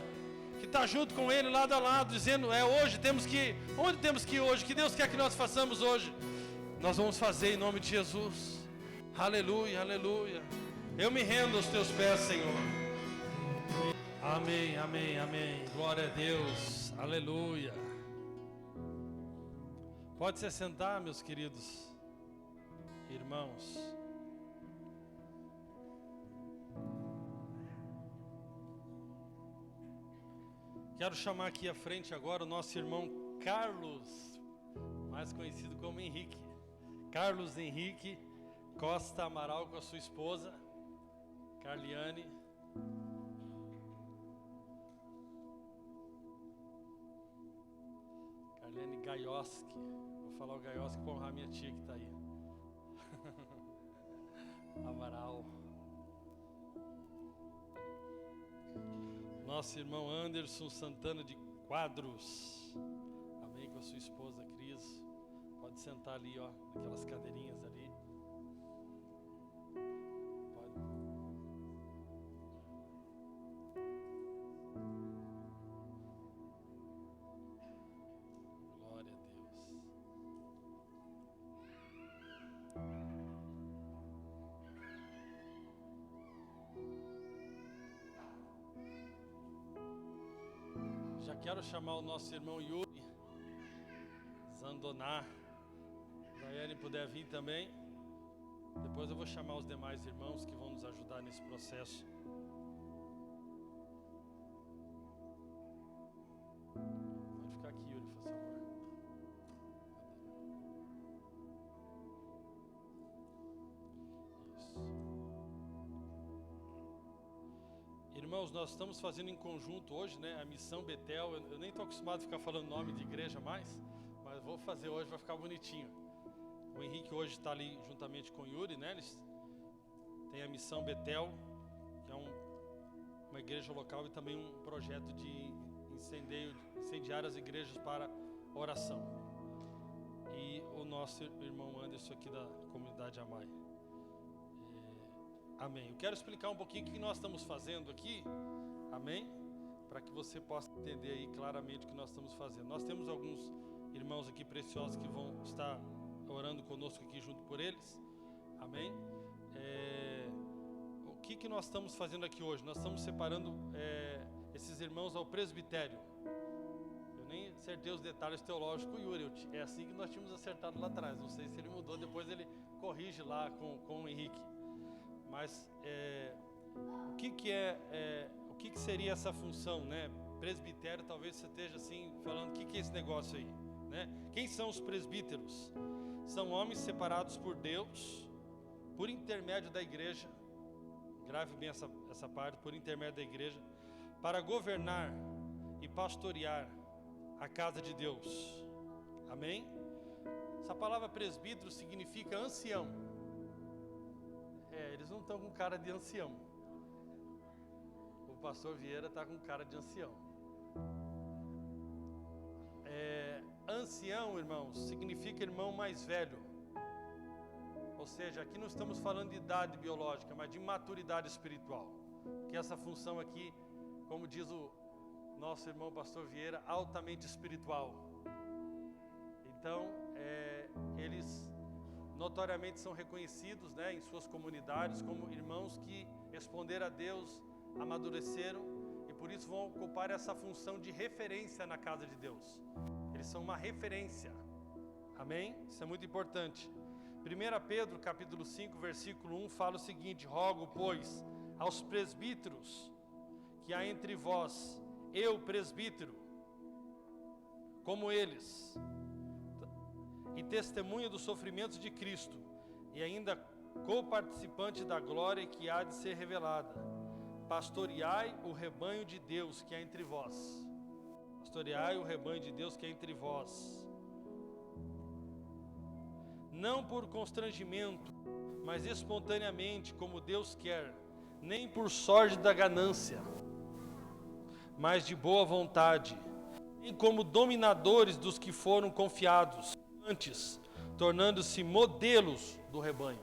que está junto com ele, lado a lado, dizendo, hoje temos que ir, onde temos que ir hoje, o que Deus quer que nós façamos hoje, nós vamos fazer em nome de Jesus. Aleluia, aleluia. Eu me rendo aos teus pés, Senhor. Amém, amém, amém. Glória a Deus, aleluia. Pode se sentar, meus queridos irmãos. Quero chamar aqui à frente agora o nosso irmão Carlos, mais conhecido como Henrique. Carlos Henrique Costa Amaral, com a sua esposa, Carliane. Carliane Gaioski. Vou falar o Gaioski para honrar minha tia que está aí. Amaral. Nosso irmão Anderson Santana de Quadros. Amém, com a sua esposa Cris. Pode sentar ali, ó, naquelas cadeirinhas ali. Pode. Glória a Deus. Já quero chamar o nosso irmão Yuri Zandoná. Se a Daiane puder vir também. Depois eu vou chamar os demais irmãos que vão nos ajudar nesse processo. Pode ficar aqui, Yuri, por favor. Isso. Irmãos, nós estamos fazendo em conjunto hoje, né, a Missão Betel. Eu nem estou acostumado a ficar falando nome de igreja mais, mas vou fazer hoje, vai ficar bonitinho. O Henrique hoje está ali juntamente com o Yuri, né? Eles têm a Missão Betel, que é uma igreja local e também um projeto de incendiar as igrejas para oração. E o nosso irmão Anderson aqui da comunidade Amai. Amém. Eu quero explicar um pouquinho o que nós estamos fazendo aqui. Amém? Para que você possa entender aí claramente o que nós estamos fazendo. Nós temos alguns irmãos aqui preciosos que vão estar orando conosco aqui junto por eles. Amém? O que nós estamos fazendo aqui hoje? Nós estamos separando esses irmãos ao presbitério. Eu nem acertei os detalhes teológicos com o Yuri. É assim que nós tínhamos acertado lá atrás. Não sei se ele mudou, depois ele corrige lá com o Henrique. Mas o que seria essa função, né? Presbitério, talvez você esteja assim falando, o que é esse negócio aí, né? Quem são os presbíteros? São homens separados por Deus, por intermédio da igreja. Grave bem essa parte, por intermédio da igreja, para governar e pastorear a casa de Deus. Amém? Essa palavra presbítero significa ancião. Eles não estão com cara de ancião. O pastor Vieira está com cara de ancião. Ancião, irmãos, significa irmão mais velho. Ou seja, aqui não estamos falando de idade biológica, mas de maturidade espiritual. Que essa função aqui, como diz o nosso irmão pastor Vieira, altamente espiritual. Então, eles notoriamente são reconhecidos, né, em suas comunidades como irmãos que responderam a Deus, amadureceram e por isso vão ocupar essa função de referência na casa de Deus. Eles são uma referência. Amém? Isso é muito importante. 1 Pedro capítulo 5, versículo 1 fala o seguinte: rogo, pois, aos presbíteros que há entre vós, eu, presbítero, como eles, e testemunha dos sofrimentos de Cristo, e ainda coparticipante da glória que há de ser revelada. Pastoreai o rebanho de Deus que há entre vós. Pastoreai o rebanho de Deus que há entre vós. Não por constrangimento, mas espontaneamente, como Deus quer, nem por sorte da ganância, mas de boa vontade, nem como dominadores dos que foram confiados, antes, tornando-se modelos do rebanho.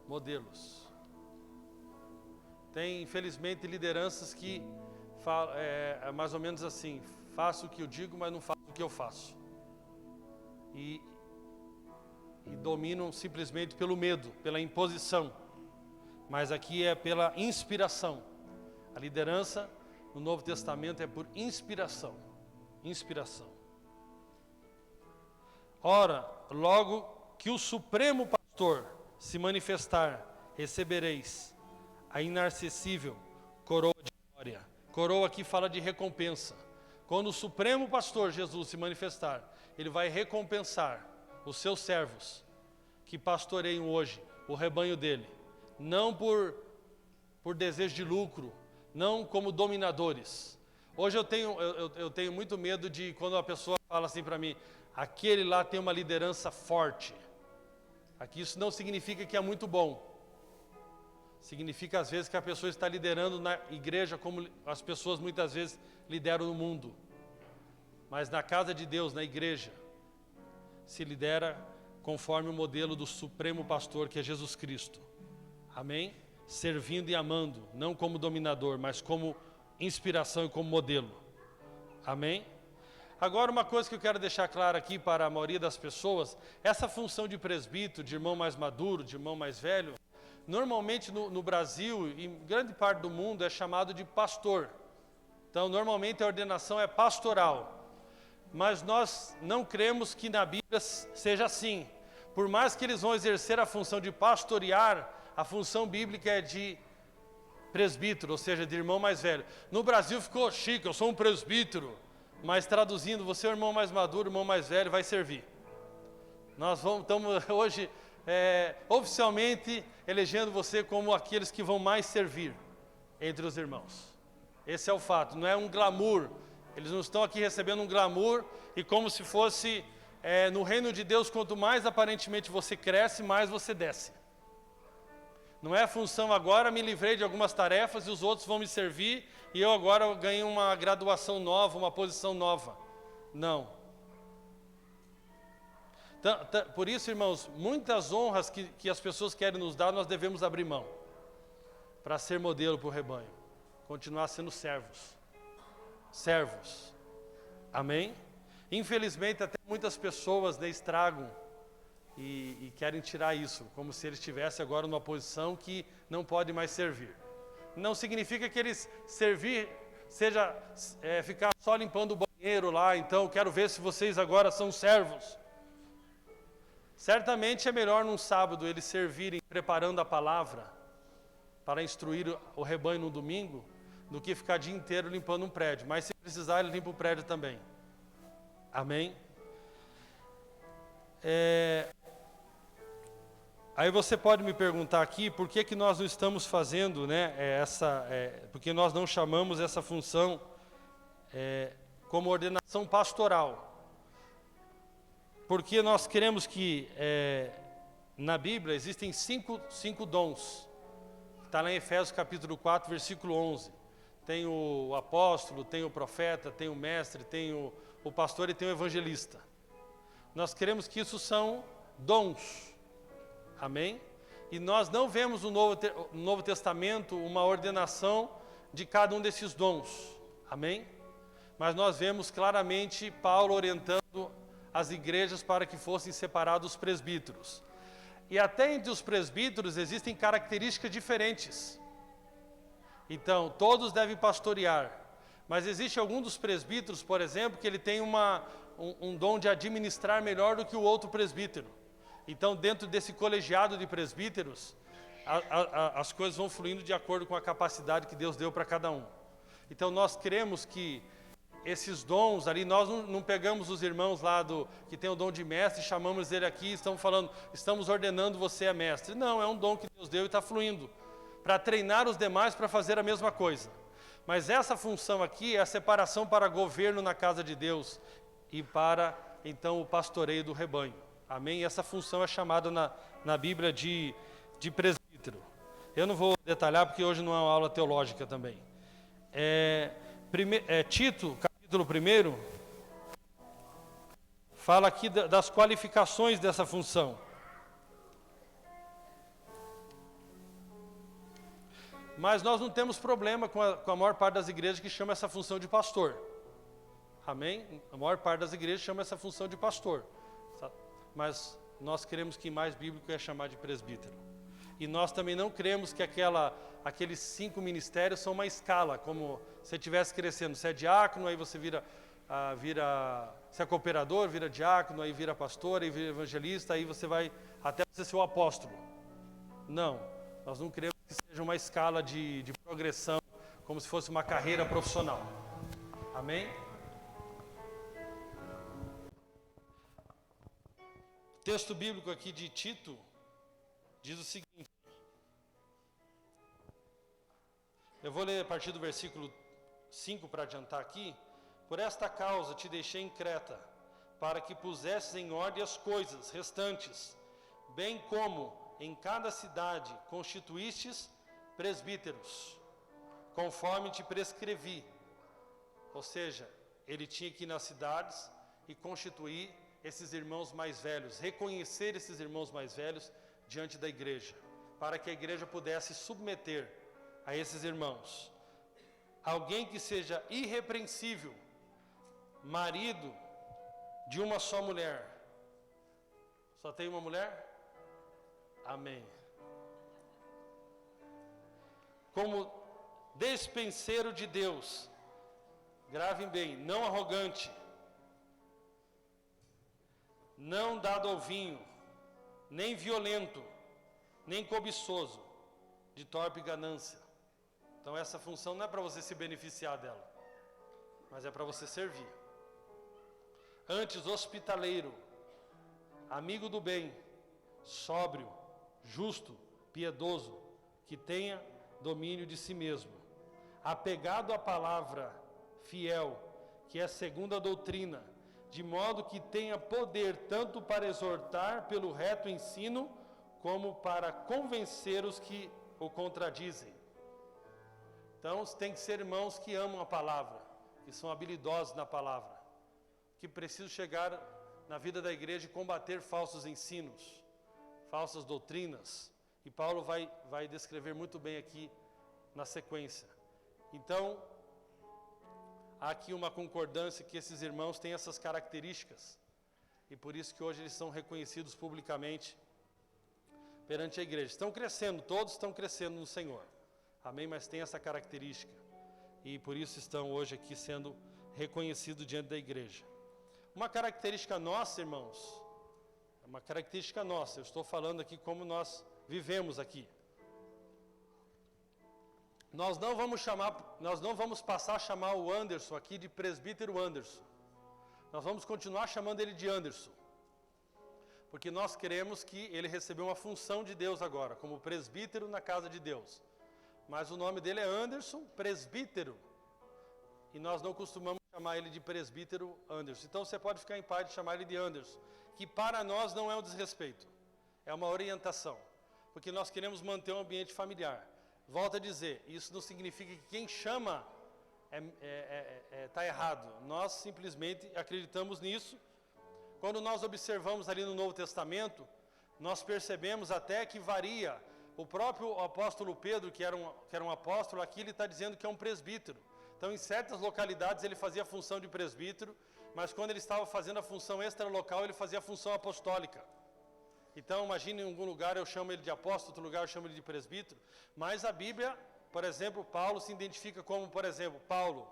Modelos. Tem, infelizmente, lideranças que falam, mais ou menos assim: faço o que eu digo, mas não faço o que eu faço. E dominam simplesmente pelo medo, pela imposição. Mas aqui é pela inspiração. A liderança no Novo Testamento é por inspiração. Inspiração. Ora, logo que o Supremo Pastor se manifestar, recebereis a inacessível coroa de glória. Coroa aqui fala de recompensa. Quando o Supremo Pastor Jesus se manifestar, Ele vai recompensar os seus servos que pastoreiam hoje o rebanho dele. Não por desejo de lucro, não como dominadores. Hoje eu tenho muito medo de quando a pessoa fala assim para mim: aquele lá tem uma liderança forte. Aqui isso não significa que é muito bom. Significa às vezes que a pessoa está liderando na igreja como as pessoas muitas vezes lideram no mundo. Mas na casa de Deus, na igreja, se lidera conforme o modelo do Supremo Pastor, que é Jesus Cristo. Amém? Servindo e amando, não como dominador, mas como inspiração e como modelo. Amém? Agora, uma coisa que eu quero deixar clara aqui para a maioria das pessoas: essa função de presbítero, de irmão mais maduro, de irmão mais velho, normalmente no Brasil e em grande parte do mundo é chamado de pastor. Então, normalmente a ordenação é pastoral. Mas nós não cremos que na Bíblia seja assim. Por mais que eles vão exercer a função de pastorear, a função bíblica é de presbítero, ou seja, de irmão mais velho. No Brasil ficou chique: eu sou um presbítero. Mas traduzindo, você é o irmão mais maduro, o irmão mais velho, vai servir. Nós estamos hoje oficialmente elegendo você como aqueles que vão mais servir entre os irmãos. Esse é o fato, não é um glamour. Eles não estão aqui recebendo um glamour e como se fosse no reino de Deus, quanto mais aparentemente você cresce, mais você desce. Não é a função: agora me livrei de algumas tarefas e os outros vão me servir e eu agora ganhei uma graduação nova, uma posição nova. Não. Por isso, irmãos, muitas honras que as pessoas querem nos dar, nós devemos abrir mão para ser modelo para o rebanho, continuar sendo servos. Servos. Amém? Infelizmente, até muitas pessoas estragam e querem tirar isso, como se eles estivessem agora numa posição que não pode mais servir. Não significa que eles servir seja ficar só limpando o banheiro lá. Então, quero ver se vocês agora são servos. Certamente é melhor num sábado eles servirem preparando a palavra para instruir o rebanho no domingo, do que ficar o dia inteiro limpando um prédio. Mas se precisar, ele limpa o prédio também. Amém? Aí você pode me perguntar aqui, por que nós não estamos fazendo, né, porque nós não chamamos essa função como ordenação pastoral? Porque nós queremos que Na Bíblia existem cinco dons. Está lá em Efésios capítulo 4, versículo 11. Tem o apóstolo, tem o profeta, tem o mestre, tem o pastor e tem o evangelista. Nós queremos que isso são dons. Amém? E nós não vemos no Novo Testamento uma ordenação de cada um desses dons. Amém? Mas nós vemos claramente Paulo orientando as igrejas para que fossem separados os presbíteros. E até entre os presbíteros existem características diferentes. Então, todos devem pastorear. Mas existe algum dos presbíteros, por exemplo, que ele tem um dom de administrar melhor do que o outro presbítero. Então, dentro desse colegiado de presbíteros, as coisas vão fluindo de acordo com a capacidade que Deus deu para cada um. Então, nós cremos que esses dons ali, nós não pegamos os irmãos lá que tem o dom de mestre, chamamos ele aqui e estamos falando, estamos ordenando você a mestre. Não, é um dom que Deus deu e está fluindo, para treinar os demais para fazer a mesma coisa. Mas essa função aqui é a separação para governo na casa de Deus e para, então, o pastoreio do rebanho. Amém? E essa função é chamada na Bíblia de presbítero. Eu não vou detalhar porque hoje não é uma aula teológica também. Tito, capítulo 1, fala aqui das qualificações dessa função. Mas nós não temos problema com a maior parte das igrejas que chama essa função de pastor. Amém? A maior parte das igrejas chama essa função de pastor. Mas nós cremos que mais bíblico é chamar de presbítero. E nós também não cremos que aqueles 5 ministérios são uma escala, como se você estivesse crescendo. Você é diácono, aí você você é cooperador, vira diácono, aí vira pastor, aí vira evangelista, aí você vai até você ser o apóstolo. Não, nós não queremos que seja uma escala de progressão, como se fosse uma carreira profissional. Amém? O texto bíblico aqui de Tito diz o seguinte. Eu vou ler a partir do versículo 5 para adiantar aqui. Por esta causa te deixei em Creta, para que pusesses em ordem as coisas restantes, bem como em cada cidade constituístes presbíteros, conforme te prescrevi. Ou seja, ele tinha que ir nas cidades e constituir esses irmãos mais velhos, reconhecer esses irmãos mais velhos diante da igreja, para que a igreja pudesse submeter a esses irmãos. Alguém que seja irrepreensível, marido de uma só mulher. Só tem uma mulher? Amém. Como despenseiro de Deus, gravem bem, não arrogante, não dado ao vinho, nem violento, nem cobiçoso, de torpe ganância. Então essa função não é para você se beneficiar dela, mas é para você servir. Antes hospitaleiro, amigo do bem, sóbrio, justo, piedoso, que tenha domínio de si mesmo, apegado à palavra, fiel, que é segundo a doutrina, de modo que tenha poder tanto para exortar pelo reto ensino, como para convencer os que o contradizem. Então, tem que ser irmãos que amam a palavra, que são habilidosos na palavra, que precisam chegar na vida da igreja e combater falsos ensinos, falsas doutrinas. E Paulo vai descrever muito bem aqui na sequência. Então, há aqui uma concordância que esses irmãos têm essas características. E por isso que hoje eles são reconhecidos publicamente perante a igreja. Estão crescendo, todos estão crescendo no Senhor. Amém? Mas tem essa característica. E por isso estão hoje aqui sendo reconhecidos diante da igreja. Uma característica nossa, irmãos, é uma característica nossa. Eu estou falando aqui como nós vivemos aqui. Nós não vamos passar a chamar o Anderson aqui de presbítero Anderson. Nós vamos continuar chamando ele de Anderson. Porque nós queremos que ele recebeu uma função de Deus agora, como presbítero na casa de Deus. Mas o nome dele é Anderson, presbítero. E nós não costumamos chamar ele de presbítero Anderson. Então você pode ficar em paz de chamar ele de Anderson, que para nós não é um desrespeito. é uma orientação, porque nós queremos manter um ambiente familiar. Volto a dizer, isso não significa que quem chama está errado. Nós simplesmente acreditamos nisso. Quando nós observamos ali no Novo Testamento, nós percebemos até que varia. O próprio apóstolo Pedro, que era um apóstolo, aqui ele está dizendo que é um presbítero. Então, em certas localidades ele fazia a função de presbítero, mas quando ele estava fazendo a função extralocal, ele fazia a função apostólica. Então, imagine em algum lugar eu chamo ele de apóstolo, outro lugar eu chamo ele de presbítero, mas a Bíblia, por exemplo, Paulo se identifica como, por exemplo, Paulo,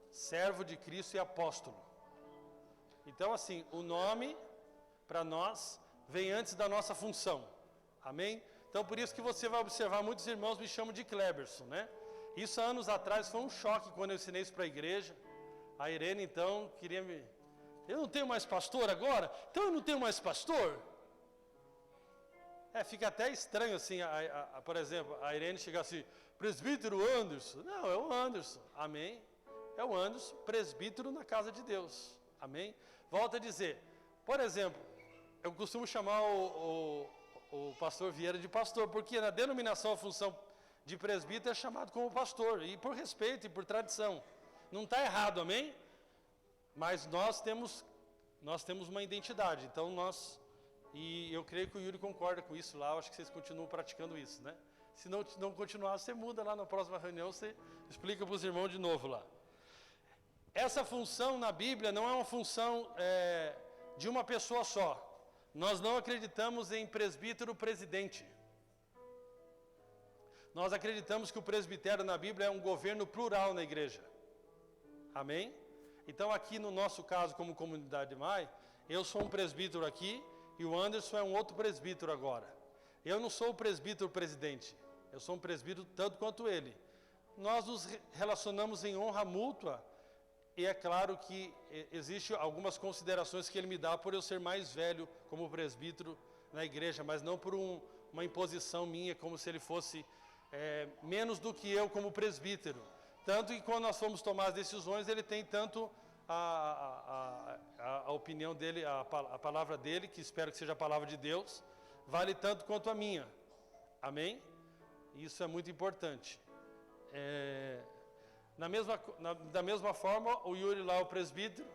servo de Cristo e apóstolo. Então, assim, o nome, para nós, vem antes da nossa função. Amém? Então, por isso que você vai observar, muitos irmãos me chamam de Kleberson, né? Isso há anos atrás foi um choque quando eu ensinei isso para a igreja. A Irene, então, queria me... Eu não tenho mais pastor agora? Então eu não tenho mais pastor? Fica até estranho assim, por exemplo, a Irene chegar assim, presbítero Anderson. Não, é o Anderson. Amém? É o Anderson, presbítero na casa de Deus. Amém? Volto a dizer, por exemplo, eu costumo chamar o pastor Vieira de pastor, porque na denominação a função de presbítero é chamado como pastor, e por respeito e por tradição. Não está errado, amém? Mas nós temos uma identidade, então e eu creio que o Yuri concorda com isso lá, eu acho que vocês continuam praticando isso, né? Se não continuar, você muda lá na próxima reunião, você explica para os irmãos de novo lá. Essa função na Bíblia não é uma função de uma pessoa só. Nós não acreditamos em presbítero presidente. Nós acreditamos que o presbitério na Bíblia é um governo plural na igreja. Amém? Então aqui no nosso caso, como comunidade MAI, eu sou um presbítero aqui e o Anderson é um outro presbítero agora. Eu não sou o presbítero presidente, eu sou um presbítero tanto quanto ele. Nós nos relacionamos em honra mútua e é claro que existe algumas considerações que ele me dá por eu ser mais velho como presbítero na igreja, mas não por uma imposição minha, como se ele fosse menos do que eu como presbítero. Tanto que quando nós fomos tomar as decisões, ele tem tanto a opinião dele, a palavra dele, que espero que seja a palavra de Deus, vale tanto quanto a minha. Amém? Isso é muito importante. Da mesma forma, o Yuri lá, o presbítero,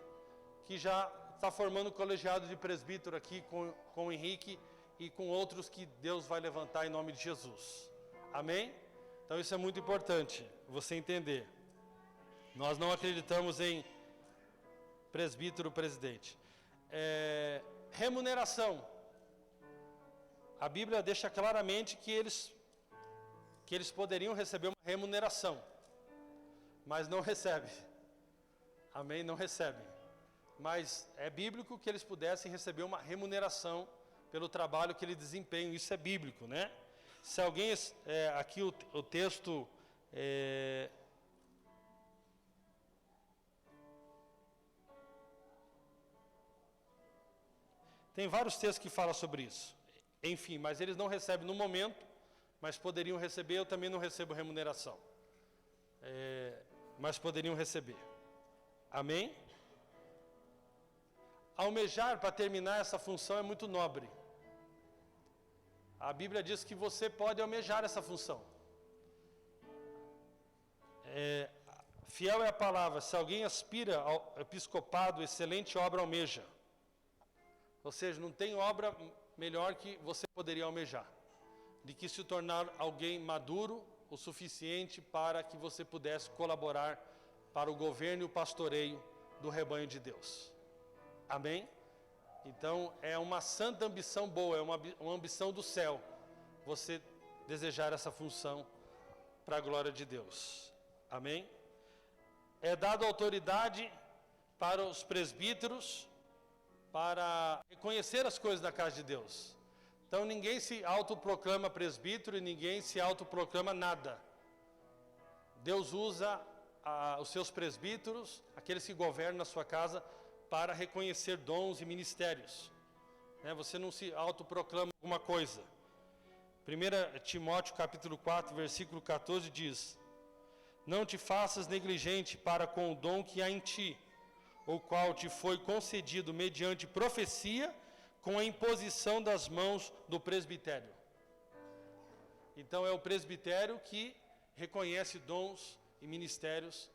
que já está formando o colegiado de presbítero aqui com o Henrique e com outros que Deus vai levantar em nome de Jesus. Amém? Então isso é muito importante, você entender. Nós não acreditamos em presbítero presidente. Remuneração. A Bíblia deixa claramente que eles poderiam receber uma remuneração, mas não recebem. Amém? Não recebem. Mas é bíblico que eles pudessem receber uma remuneração pelo trabalho que eles desempenham. Isso é bíblico, né? Se alguém, aqui o texto, tem vários textos que falam sobre isso. Enfim, mas eles não recebem no momento, mas poderiam receber. Eu também não recebo remuneração, mas poderiam receber. Amém? Almejar para terminar essa função é muito nobre. A Bíblia diz que você pode almejar essa função. Fiel é a palavra. Se alguém aspira ao episcopado, excelente obra almeja. Ou seja, não tem obra melhor que você poderia almejar, de que se tornar alguém maduro o suficiente para que você pudesse colaborar para o governo e o pastoreio do rebanho de Deus. Amém? Então, é uma santa ambição boa, é uma ambição do céu, você desejar essa função para a glória de Deus. Amém? É dada autoridade para os presbíteros para reconhecer as coisas da casa de Deus. Então, ninguém se autoproclama presbítero e ninguém se autoproclama nada. Deus usa os seus presbíteros, aqueles que governam na sua casa, para reconhecer dons e ministérios. Você não se autoproclama alguma coisa. 1 Timóteo capítulo 4, versículo 14 diz: não te faças negligente para com o dom que há em ti, o qual te foi concedido mediante profecia, com a imposição das mãos do presbitério. Então é o presbitério que reconhece dons e ministérios.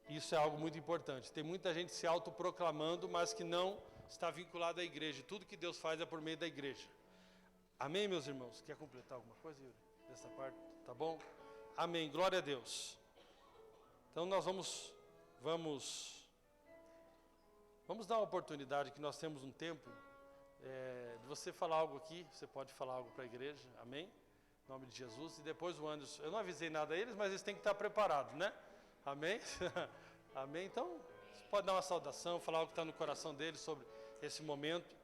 Isso é algo muito importante. Tem muita gente se autoproclamando, mas que não está vinculado à igreja. Tudo que Deus faz é por meio da igreja. Amém, meus irmãos? Quer completar alguma coisa, Yuri? Dessa parte, tá bom? Amém, glória a Deus. Então nós vamos dar uma oportunidade, que nós temos um tempo, de você falar algo aqui. Você pode falar algo para a igreja, amém? Em nome de Jesus. E depois o Anderson, eu não avisei nada a eles, mas eles têm que estar preparados, né? Amém? Amém? Então, você pode dar uma saudação, falar o que está no coração deles sobre esse momento.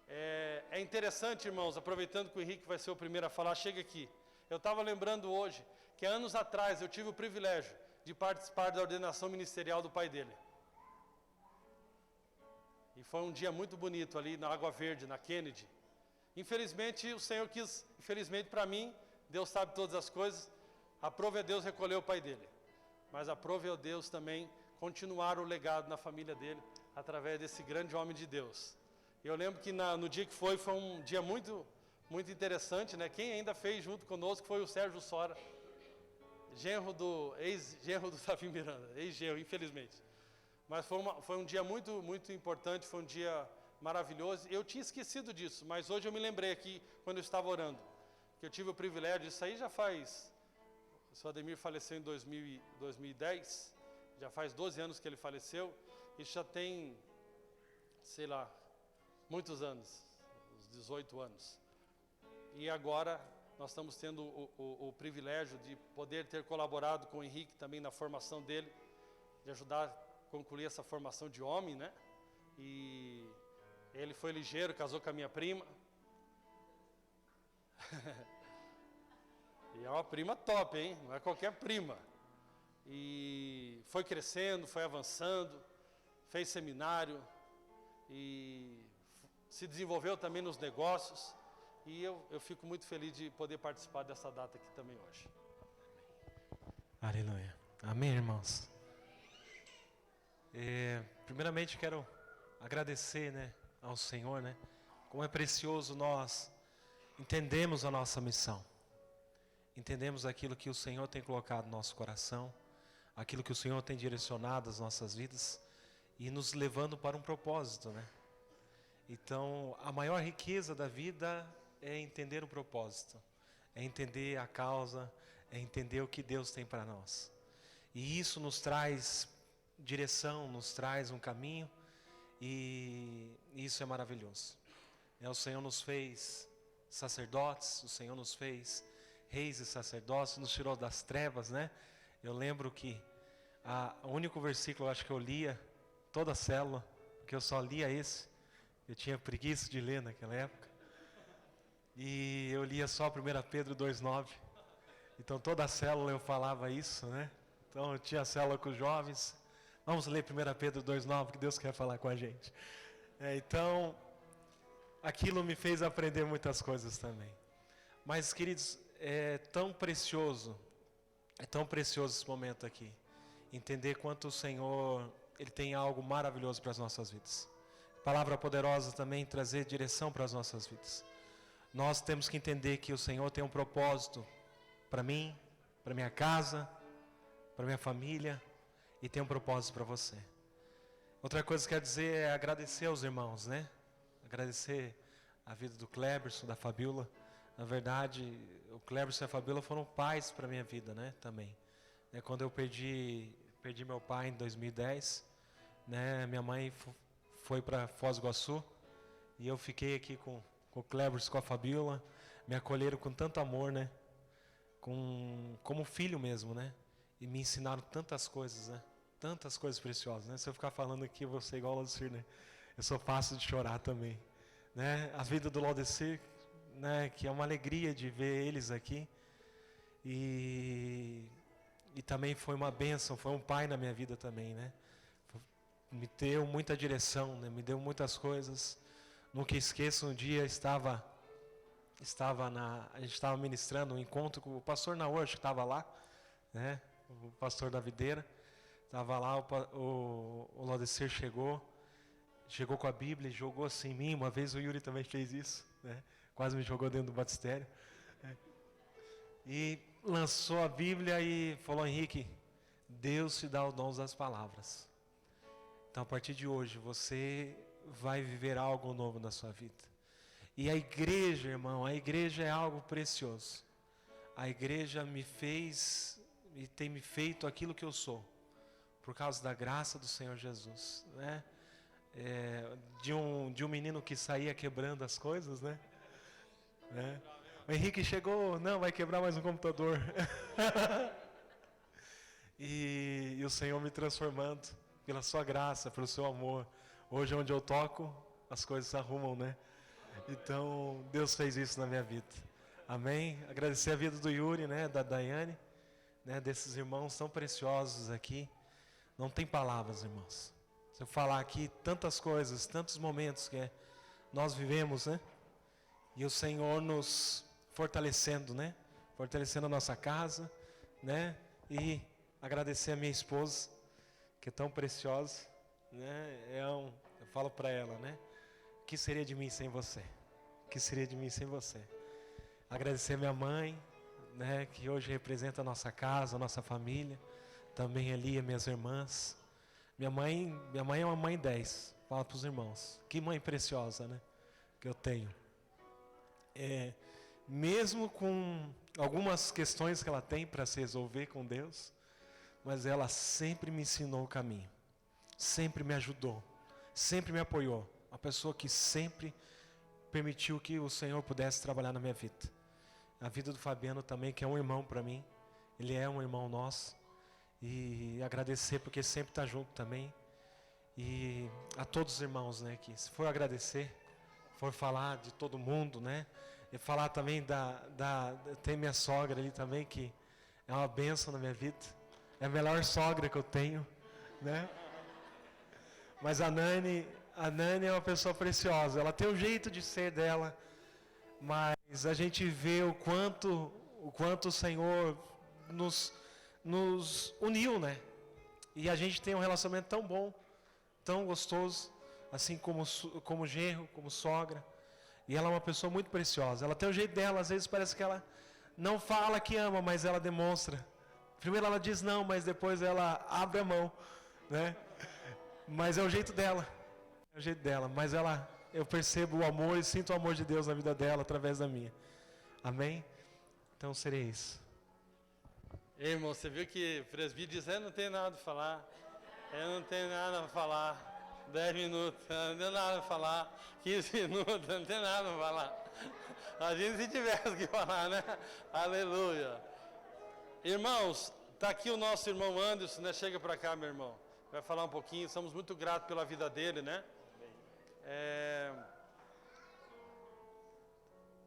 É interessante, irmãos, aproveitando que o Henrique vai ser o primeiro a falar, chega aqui. Eu estava lembrando hoje que anos atrás eu tive o privilégio de participar da ordenação ministerial do pai dele. E foi um dia muito bonito ali na Água Verde, na Kennedy. Infelizmente, o Senhor quis, infelizmente para mim, Deus sabe todas as coisas, aprove a Deus recolher o pai dele. Mas aprove a Deus também continuar o legado na família dele, através desse grande homem de Deus. Eu lembro que no dia que foi um dia muito, muito interessante, né? Quem ainda fez junto conosco foi o Sérgio Sora, ex-genro do Davi Miranda, ex-genro, infelizmente. Mas foi um dia muito, muito importante, foi um dia maravilhoso. Eu tinha esquecido disso, mas hoje eu me lembrei aqui, quando eu estava orando, que eu tive o privilégio, isso aí já faz... O senhor Ademir faleceu em 2010, já faz 12 anos que ele faleceu, isso já tem, sei lá, muitos anos, uns 18 anos. E agora nós estamos tendo o privilégio de poder ter colaborado com o Henrique também na formação dele, de ajudar a concluir essa formação de homem, né? E ele foi ligeiro, casou com a minha prima. E é uma prima top, hein? Não é qualquer prima. E foi crescendo, foi avançando, fez seminário e se desenvolveu também nos negócios. E eu fico muito feliz de poder participar dessa data aqui também hoje. Aleluia. Amém, irmãos? Primeiramente quero agradecer, né, ao Senhor, né? Como é precioso nós entendemos a nossa missão. Entendemos aquilo que o Senhor tem colocado no nosso coração, aquilo que o Senhor tem direcionado as nossas vidas e nos levando para um propósito, né? Então, a maior riqueza da vida é entender o propósito, é entender a causa, é entender o que Deus tem para nós. E isso nos traz direção, nos traz um caminho, e isso é maravilhoso. O Senhor nos fez sacerdotes, o Senhor nos fez reis e sacerdotes, nos tirou das trevas, né? Eu lembro que o único versículo, acho que eu lia toda a célula, porque eu só lia esse, eu tinha preguiça de ler naquela época, e eu lia só 1 Pedro 2,9, então toda a célula eu falava isso, né? Então eu tinha a célula com os jovens, vamos ler 1 Pedro 2,9, que Deus quer falar com a gente. Então, aquilo me fez aprender muitas coisas também. Mas, queridos, é tão precioso esse momento aqui. Entender quanto o Senhor, Ele tem algo maravilhoso para as nossas vidas. Palavra poderosa também, trazer direção para as nossas vidas. Nós temos que entender que o Senhor tem um propósito para mim, para minha casa, para minha família, e tem um propósito para você. Outra coisa que quero dizer é agradecer aos irmãos, né? Agradecer a vida do Cleberson, da Fabiola. Na verdade, o Cleberson e a Fabiola foram pais para a minha vida, né? Também. Quando eu perdi meu pai em 2010, né? Minha mãe foi para Foz do Iguaçu e eu fiquei aqui com o Cleberson, com a Fabiola. Me acolheram com tanto amor, né? Como filho mesmo, né? E me ensinaram tantas coisas, né? Tantas coisas preciosas, né? Se eu ficar falando aqui, eu vou ser igual ao Laudecir, né? Eu sou fácil de chorar também, né? A vida do Laudecir, né? Que é uma alegria de ver eles aqui. E também foi uma bênção, foi um pai na minha vida também, né? Me deu muita direção, né? Me deu muitas coisas. Nunca esqueço, um dia a gente estava ministrando um encontro com o pastor Naor, que estava lá, né? O pastor da videira. Estava lá, o Laudecir chegou, chegou com a Bíblia e jogou assim em mim. Uma vez o Yuri também fez isso, né? Quase me jogou dentro do batistério. E lançou a Bíblia e falou: Henrique, Deus te dá os dons das palavras. Então, a partir de hoje, você vai viver algo novo na sua vida. E a igreja, irmão, a igreja é algo precioso. A igreja me fez e tem me feito aquilo que eu sou, por causa da graça do Senhor Jesus, né? De um menino que saía quebrando as coisas, né? O Henrique chegou, não, vai quebrar mais um computador. e o Senhor me transformando pela sua graça, pelo seu amor. Hoje, onde eu toco, as coisas se arrumam, né? Então, Deus fez isso na minha vida. Amém? Agradecer a vida do Yuri, né? Da Daiane, né? Desses irmãos tão preciosos aqui. Não tem palavras, irmãos. Se eu falar aqui tantas coisas, tantos momentos que nós vivemos, né? E o Senhor nos fortalecendo, né? Fortalecendo a nossa casa, né? E agradecer a minha esposa, que é tão preciosa, né? Eu falo para ela, né? O que seria de mim sem você? O que seria de mim sem você? Agradecer a minha mãe, né? Que hoje representa a nossa casa, a nossa família. Também ali as minhas irmãs. Minha mãe é uma mãe 10. Fala para os irmãos. Que mãe preciosa, né? Que eu tenho. Mesmo com algumas questões que ela tem para se resolver com Deus, mas ela sempre me ensinou o caminho. Sempre me ajudou. Sempre me apoiou. Uma pessoa que sempre permitiu que o Senhor pudesse trabalhar na minha vida. A vida do Fabiano também, que é um irmão para mim. Ele é um irmão nosso. E agradecer porque sempre está junto também. E a todos os irmãos, né, que se for agradecer, for falar de todo mundo, né, e falar também tem minha sogra ali também, que é uma bênção na minha vida. É a melhor sogra que eu tenho, né? Mas a Nani é uma pessoa preciosa. Ela tem o jeito de ser dela, mas a gente vê o quanto o Senhor nos uniu, né? E a gente tem um relacionamento tão bom, tão gostoso, assim como genro, como sogra. E ela é uma pessoa muito preciosa. Ela tem o jeito dela, às vezes parece que ela não fala que ama, mas ela demonstra. Primeiro ela diz não, mas depois ela abre a mão, né? Mas é o jeito dela. É o jeito dela. Mas eu percebo o amor e sinto o amor de Deus na vida dela através da minha. Amém? Então serei isso. Ei, irmão, você viu que o presbítero diz: eu não tenho nada para falar. Eu não tenho nada para falar. 10 minutos, não tenho nada para falar. 15 minutos, não tenho nada para falar. A gente se tivesse que falar, né? Aleluia. Irmãos, está aqui o nosso irmão Anderson, né? Chega para cá, meu irmão. Vai falar um pouquinho. Somos muito gratos pela vida dele, né?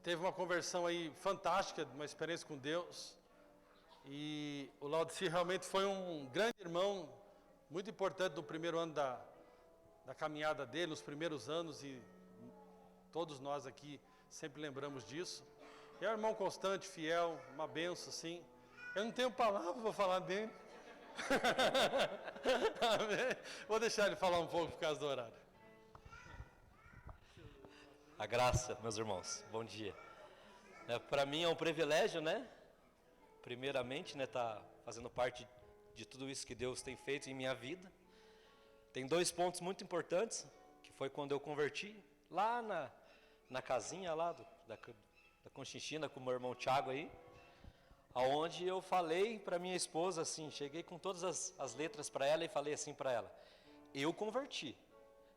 Teve uma conversão aí fantástica, uma experiência com Deus. E o Laodicea realmente foi um grande irmão, muito importante no primeiro ano da caminhada dele, nos primeiros anos, e todos nós aqui sempre lembramos disso. É um irmão constante, fiel, uma benção, sim. Eu não tenho palavra para falar dele. Amém. Vou deixar ele falar um pouco por causa do horário. A graça, meus irmãos, bom dia. Para mim é um privilégio, né? Primeiramente, né, tá fazendo parte de tudo isso que Deus tem feito em minha vida. Tem 2 pontos muito importantes, que foi quando eu converti, lá na casinha lá da Conchinchina, com o meu irmão Thiago aí, aonde eu falei para minha esposa assim, cheguei com todas as letras para ela e falei assim para ela: eu converti,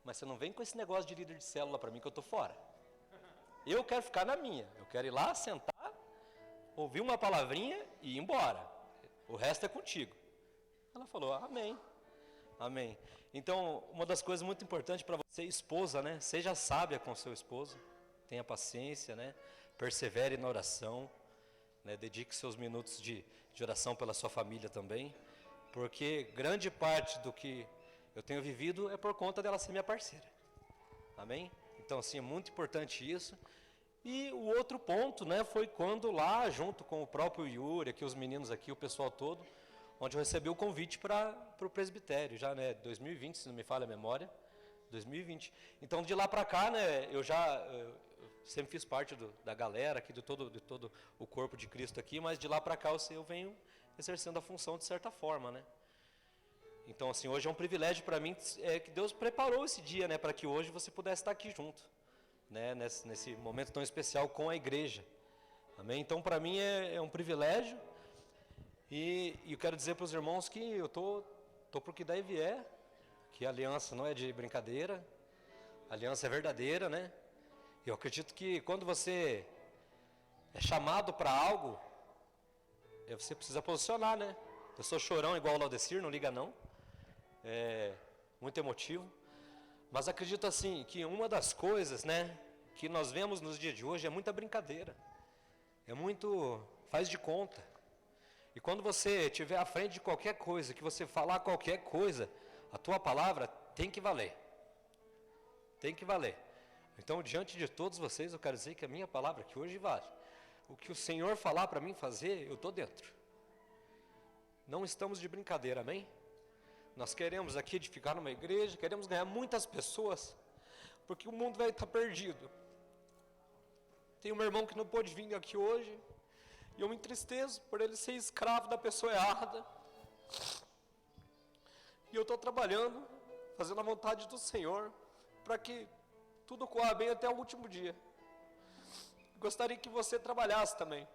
mas você não vem com esse negócio de líder de célula para mim que eu tô fora. Eu quero ficar na minha, eu quero ir lá, sentar, ouvir uma palavrinha e ir embora. O resto é contigo. Ela falou: amém. Amém. Então, uma das coisas muito importantes para você, esposa, né? Seja sábia com seu esposo, tenha paciência, né? Persevere na oração, né? Dedique seus minutos de oração pela sua família também, porque grande parte do que eu tenho vivido é por conta dela ser minha parceira. Amém? Então, assim, é muito importante isso. E o outro ponto, né, foi quando lá, junto com o próprio Yuri, aqui os meninos aqui, o pessoal todo, onde eu recebi o convite para o presbitério, já, né, 2020, se não me falha a memória, 2020. Então, de lá para cá, né, eu sempre fiz parte da galera aqui, de todo o corpo de Cristo aqui, mas de lá para cá eu venho exercendo a função de certa forma, né? Então, assim, hoje é um privilégio para mim que Deus preparou esse dia, né, para que hoje você pudesse estar aqui junto, né, nesse momento tão especial com a igreja. Amém? Então, para mim é um privilégio e eu quero dizer para os irmãos que eu tô pro que daí vier, que a aliança não é de brincadeira, a aliança é verdadeira, né? Eu acredito que quando você é chamado para algo, você precisa posicionar, né? Eu sou chorão igual o Laudecir, não liga não. É muito emotivo. Mas acredito assim, que uma das coisas, né, que nós vemos nos dias de hoje é muita brincadeira. É muito faz de conta. E quando você estiver à frente de qualquer coisa, que você falar qualquer coisa, a tua palavra tem que valer. Tem que valer. Então, diante de todos vocês, eu quero dizer que a minha palavra que hoje vale. O que o Senhor falar para mim fazer, eu estou dentro. Não estamos de brincadeira, amém? Nós queremos aqui edificar uma igreja, queremos ganhar muitas pessoas, porque o mundo vai estar perdido. Tem um irmão que não pôde vir aqui hoje, e eu me entristeço por ele ser escravo da pessoa errada. E eu estou trabalhando, fazendo a vontade do Senhor, para que tudo corra bem até o último dia. Gostaria que você trabalhasse também.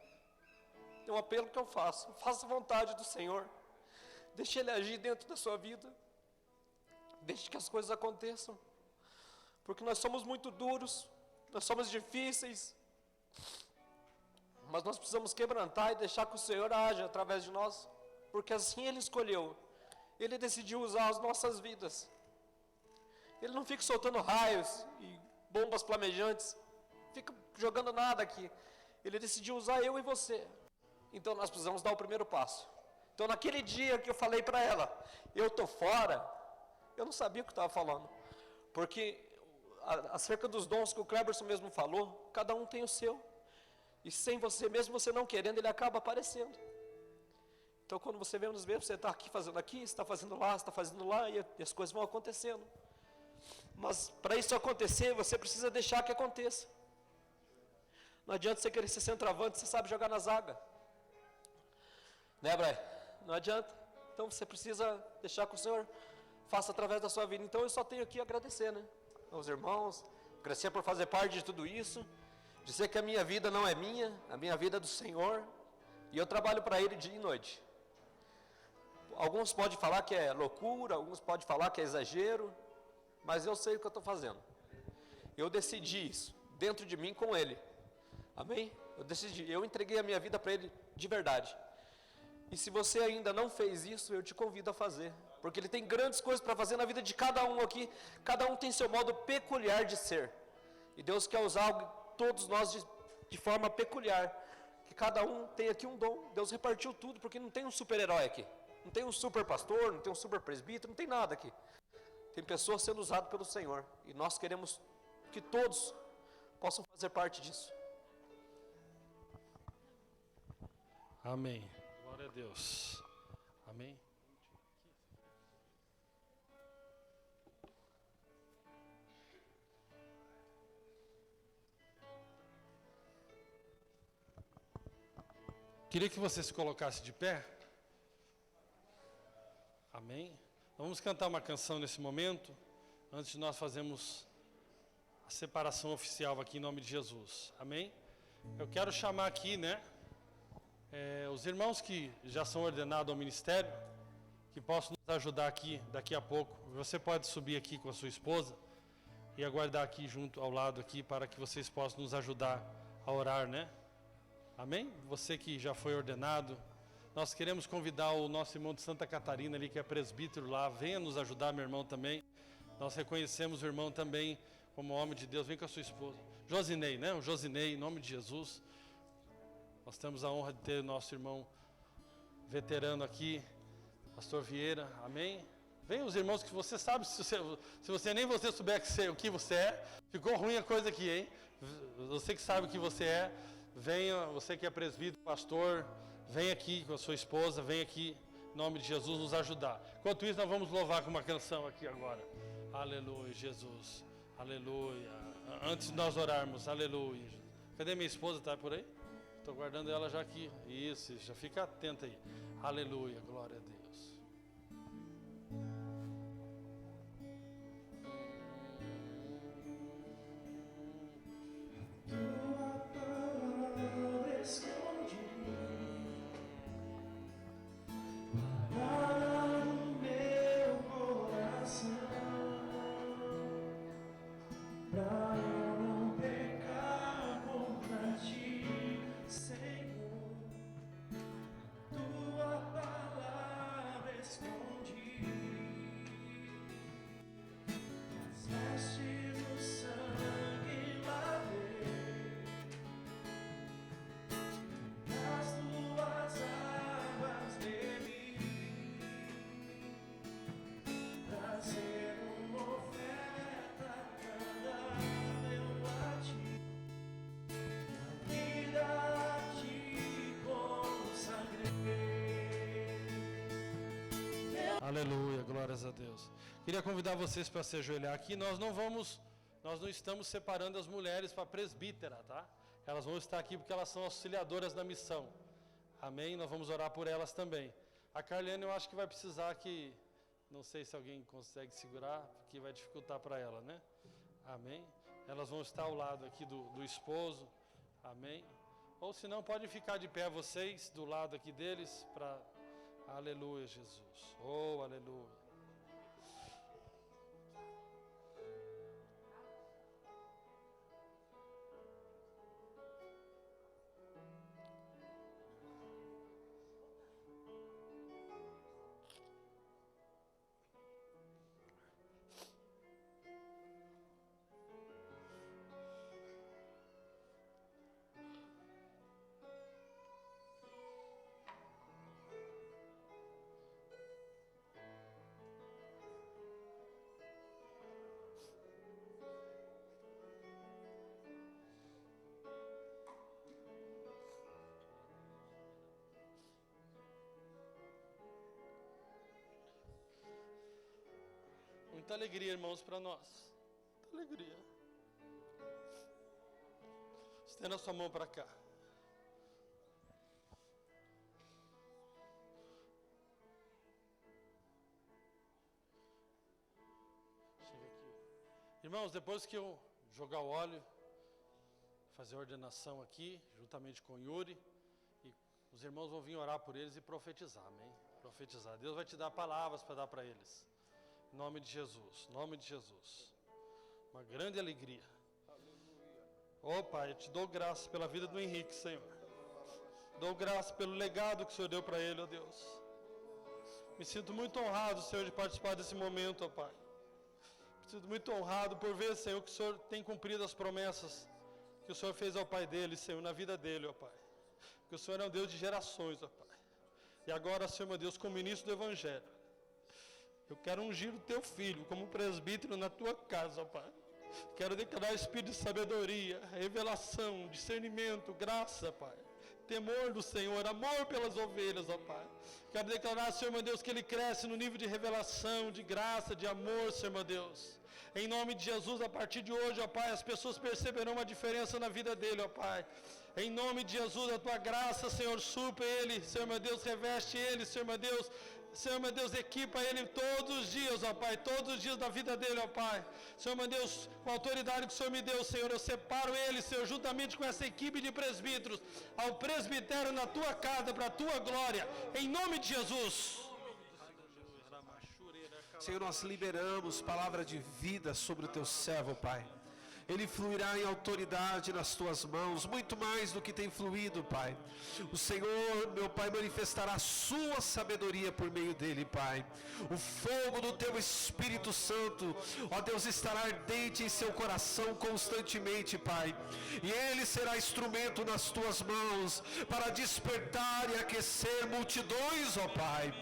É um apelo que eu faço. Faça a vontade do Senhor. Deixe Ele agir dentro da sua vida. Deixe que as coisas aconteçam. Porque nós somos muito duros, nós somos difíceis. Mas nós precisamos quebrantar e deixar que o Senhor haja através de nós. Porque assim Ele escolheu. Ele decidiu usar as nossas vidas. Ele não fica soltando raios e bombas flamejantes. Fica jogando nada aqui. Ele decidiu usar eu e você. Então nós precisamos dar o primeiro passo. Então naquele dia que eu falei para ela, eu estou fora, eu não sabia o que estava falando. Porque acerca dos dons que o Cleberson mesmo falou, cada um tem o seu. E sem você, mesmo você não querendo, ele acaba aparecendo. Então quando você vem nos ver, você está aqui, você está fazendo lá, e as coisas vão acontecendo. Mas para isso acontecer, você precisa deixar que aconteça. Não adianta você querer ser centroavante, você sabe jogar na zaga. Né, Brian? Não adianta. Então você precisa deixar que o Senhor faça através da sua vida. Então eu só tenho aqui a agradecer, né? Aos irmãos, agradecer por fazer parte de tudo isso. Dizer que a minha vida não é minha, a minha vida é do Senhor. E eu trabalho para Ele dia e noite. Alguns podem falar que é loucura, alguns podem falar que é exagero. Mas eu sei o que eu estou fazendo. Eu decidi isso, dentro de mim com Ele. Amém? Eu entreguei a minha vida para Ele de verdade. E se você ainda não fez isso, eu te convido a fazer. Porque Ele tem grandes coisas para fazer na vida de cada um aqui. Cada um tem seu modo peculiar de ser. E Deus quer usar todos nós de forma peculiar. Que cada um tem aqui um dom. Deus repartiu tudo, porque não tem um super-herói aqui. Não tem um super pastor, não tem um super presbítero, não tem nada aqui. Tem pessoas sendo usadas pelo Senhor. E nós queremos que todos possam fazer parte disso. Amém. Glória a Deus. Amém. Queria que você se colocasse de pé. Amém. Vamos cantar uma canção nesse momento, antes de nós fazermos a separação oficial aqui em nome de Jesus. Amém? Eu quero chamar aqui, né, os irmãos que já são ordenados ao ministério, que possam nos ajudar aqui daqui a pouco. Você pode subir aqui com a sua esposa e aguardar aqui junto ao lado aqui para que vocês possam nos ajudar a orar, né? Amém? Você que já foi ordenado. Nós queremos convidar o nosso irmão de Santa Catarina ali, que é presbítero lá. Venha nos ajudar, meu irmão, também. Nós reconhecemos o irmão também como homem de Deus. Vem com a sua esposa. Josinei, né? O Josinei, em nome de Jesus. Nós temos a honra de ter o nosso irmão veterano aqui, pastor Vieira. Amém? Vem os irmãos que você sabe, se você nem você souber o que você é. Ficou ruim a coisa aqui, hein? Você que sabe o que você é. Venha, você que é presbítero, pastor. Vem aqui com a sua esposa, vem aqui, em nome de Jesus, nos ajudar. Enquanto isso, nós vamos louvar com uma canção aqui agora. Aleluia, Jesus. Aleluia. Antes de nós orarmos, aleluia. Cadê minha esposa? Está por aí? Estou guardando ela já aqui. Isso, já fica atenta aí. Aleluia, glória a Deus. Aleluia, glórias a Deus. Queria convidar vocês para se ajoelhar aqui. Nós não estamos separando as mulheres para presbítera, tá? Elas vão estar aqui porque elas são auxiliadoras da missão. Amém? Nós vamos orar por elas também. A Carliane eu acho que vai precisar que, não sei se alguém consegue segurar, porque vai dificultar para ela, né? Amém? Elas vão estar ao lado aqui do esposo. Amém? Ou se não, podem ficar de pé vocês, do lado aqui deles, para... Aleluia, Jesus. Oh, aleluia. Muita alegria, irmãos, para nós. Muita alegria. Estenda a sua mão para cá. Chega aqui. Irmãos, depois que eu jogar o óleo, fazer a ordenação aqui, juntamente com o Yuri, e os irmãos vão vir orar por eles e profetizar, amém? Profetizar. Deus vai te dar palavras para dar para eles. Em nome de Jesus, nome de Jesus. Uma grande alegria. Oh Pai, eu te dou graça pela vida do Henrique, Senhor. Dou graça pelo legado que o Senhor deu para ele, ó Deus. Me sinto muito honrado, Senhor, de participar desse momento, ó Pai. Me sinto muito honrado por ver, Senhor, que o Senhor tem cumprido as promessas que o Senhor fez ao pai dele, Senhor, na vida dele, ó Pai. Que o Senhor é um Deus de gerações, ó Pai. E agora, Senhor, meu Deus, como ministro do Evangelho, eu quero ungir o teu filho como presbítero na tua casa, ó Pai. Quero declarar espírito de sabedoria, revelação, discernimento, graça, Pai. Temor do Senhor, amor pelas ovelhas, ó Pai. Quero declarar, Senhor, meu Deus, que ele cresce no nível de revelação, de graça, de amor, Senhor, meu Deus. Em nome de Jesus, a partir de hoje, ó Pai, as pessoas perceberão uma diferença na vida dele, ó Pai. Em nome de Jesus, a tua graça, Senhor, supre ele, Senhor, meu Deus, reveste ele, Senhor, meu Deus. Senhor, meu Deus, equipa ele todos os dias, ó Pai, todos os dias da vida dele, ó Pai. Senhor, meu Deus, com a autoridade que o Senhor me deu, Senhor, eu separo ele, Senhor, juntamente com essa equipe de presbíteros, ao presbitério na tua casa, para a tua glória, em nome de Jesus. Senhor, nós liberamos palavra de vida sobre o teu servo, Pai. Ele fluirá em autoridade nas tuas mãos, muito mais do que tem fluído, Pai. O Senhor, meu Pai, manifestará a sua sabedoria por meio dele, Pai. O fogo do teu Espírito Santo, ó Deus, estará ardente em seu coração constantemente, Pai. E ele será instrumento nas tuas mãos para despertar e aquecer multidões, ó Pai.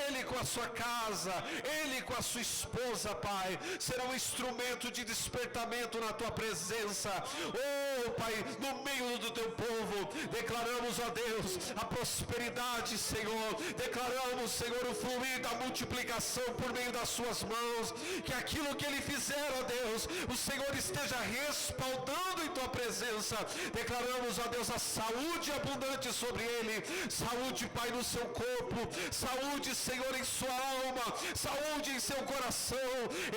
Ele com a sua casa, ele com a sua esposa, Pai, será um instrumento de despertamento na tua presença. Oh, oh Pai, no meio do teu povo. Declaramos, ó Deus, a prosperidade, Senhor. Declaramos, Senhor, o fluir da multiplicação por meio das suas mãos. Que aquilo que ele fizer, ó Deus, o Senhor esteja respaldando em tua presença. Declaramos, ó Deus, a saúde abundante sobre ele. Saúde, Pai, no seu corpo. Saúde, Senhor, em sua alma. Saúde em seu coração.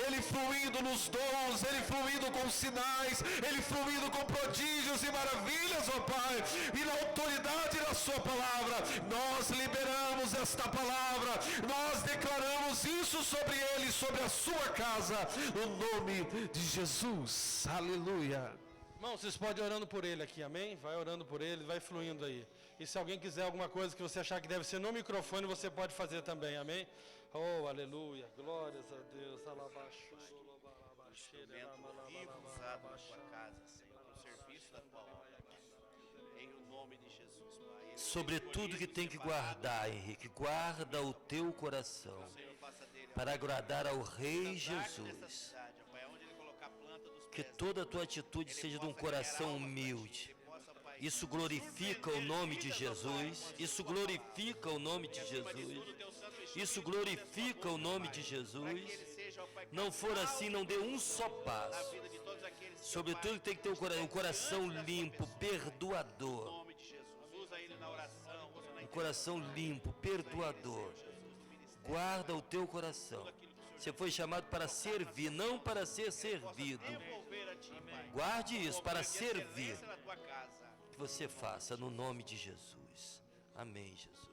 Ele fluindo nos dons, ele fluindo com sinais, ele fluindo com prodígios e maravilhas, ó Pai. E na autoridade da sua palavra, nós liberamos esta palavra. Nós declaramos isso sobre ele, sobre a sua casa, no nome de Jesus. Aleluia. Irmão, vocês podem ir orando por ele aqui, amém? Vai orando por ele, vai fluindo aí. E se alguém quiser alguma coisa que você achar que deve ser no microfone, você pode fazer também, amém? Oh, aleluia, glórias a Deus. Instrumento vivo usado na tua casa, Senhor, no serviço da tua obra. Em o nome de Jesus, Pai. Sobretudo que tem que guardar, Henrique, guarda o teu coração para agradar ao Rei Jesus. Que toda a tua atitude seja de um coração humilde. Isso glorifica o nome de Jesus. Isso glorifica o nome de Jesus. Isso glorifica o nome de Jesus. Não for assim, não dê um só passo. Sobretudo tem que ter um coração limpo, perdoador. Um coração limpo, perdoador. Guarda o teu coração. Você foi chamado para servir, não para ser servido. Guarde isso, para servir. Que você faça no nome de Jesus. Amém, Jesus.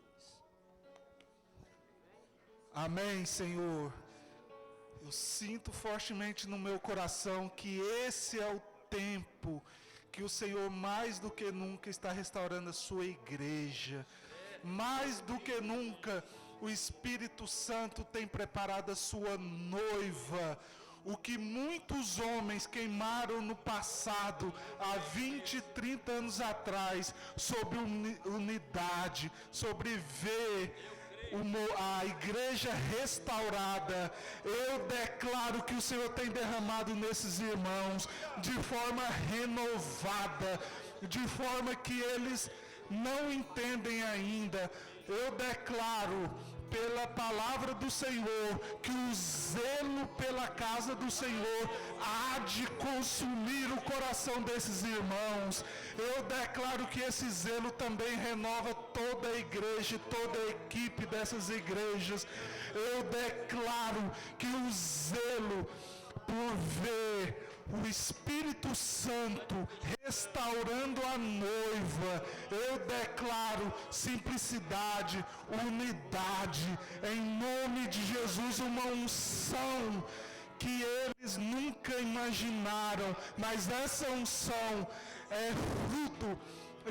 Amém, Senhor. Eu sinto fortemente no meu coração que esse é o tempo que o Senhor mais do que nunca está restaurando a sua igreja. Mais do que nunca o Espírito Santo tem preparado a sua noiva. O que muitos homens queimaram no passado, há 20, 30 anos atrás, sobre unidade, sobre ver a igreja restaurada. Eu declaro que o Senhor tem derramado nesses irmãos de forma renovada, de forma que eles não entendem ainda. Eu declaro pela palavra do Senhor que o zelo pela casa do Senhor há de consumir o coração desses irmãos. Eu declaro que esse zelo também renova toda a igreja, toda a equipe dessas igrejas. Eu declaro que o zelo por ver o Espírito Santo restaurando a noiva, eu declaro simplicidade, unidade, em nome de Jesus, uma unção que eles nunca imaginaram, mas essa unção é fruto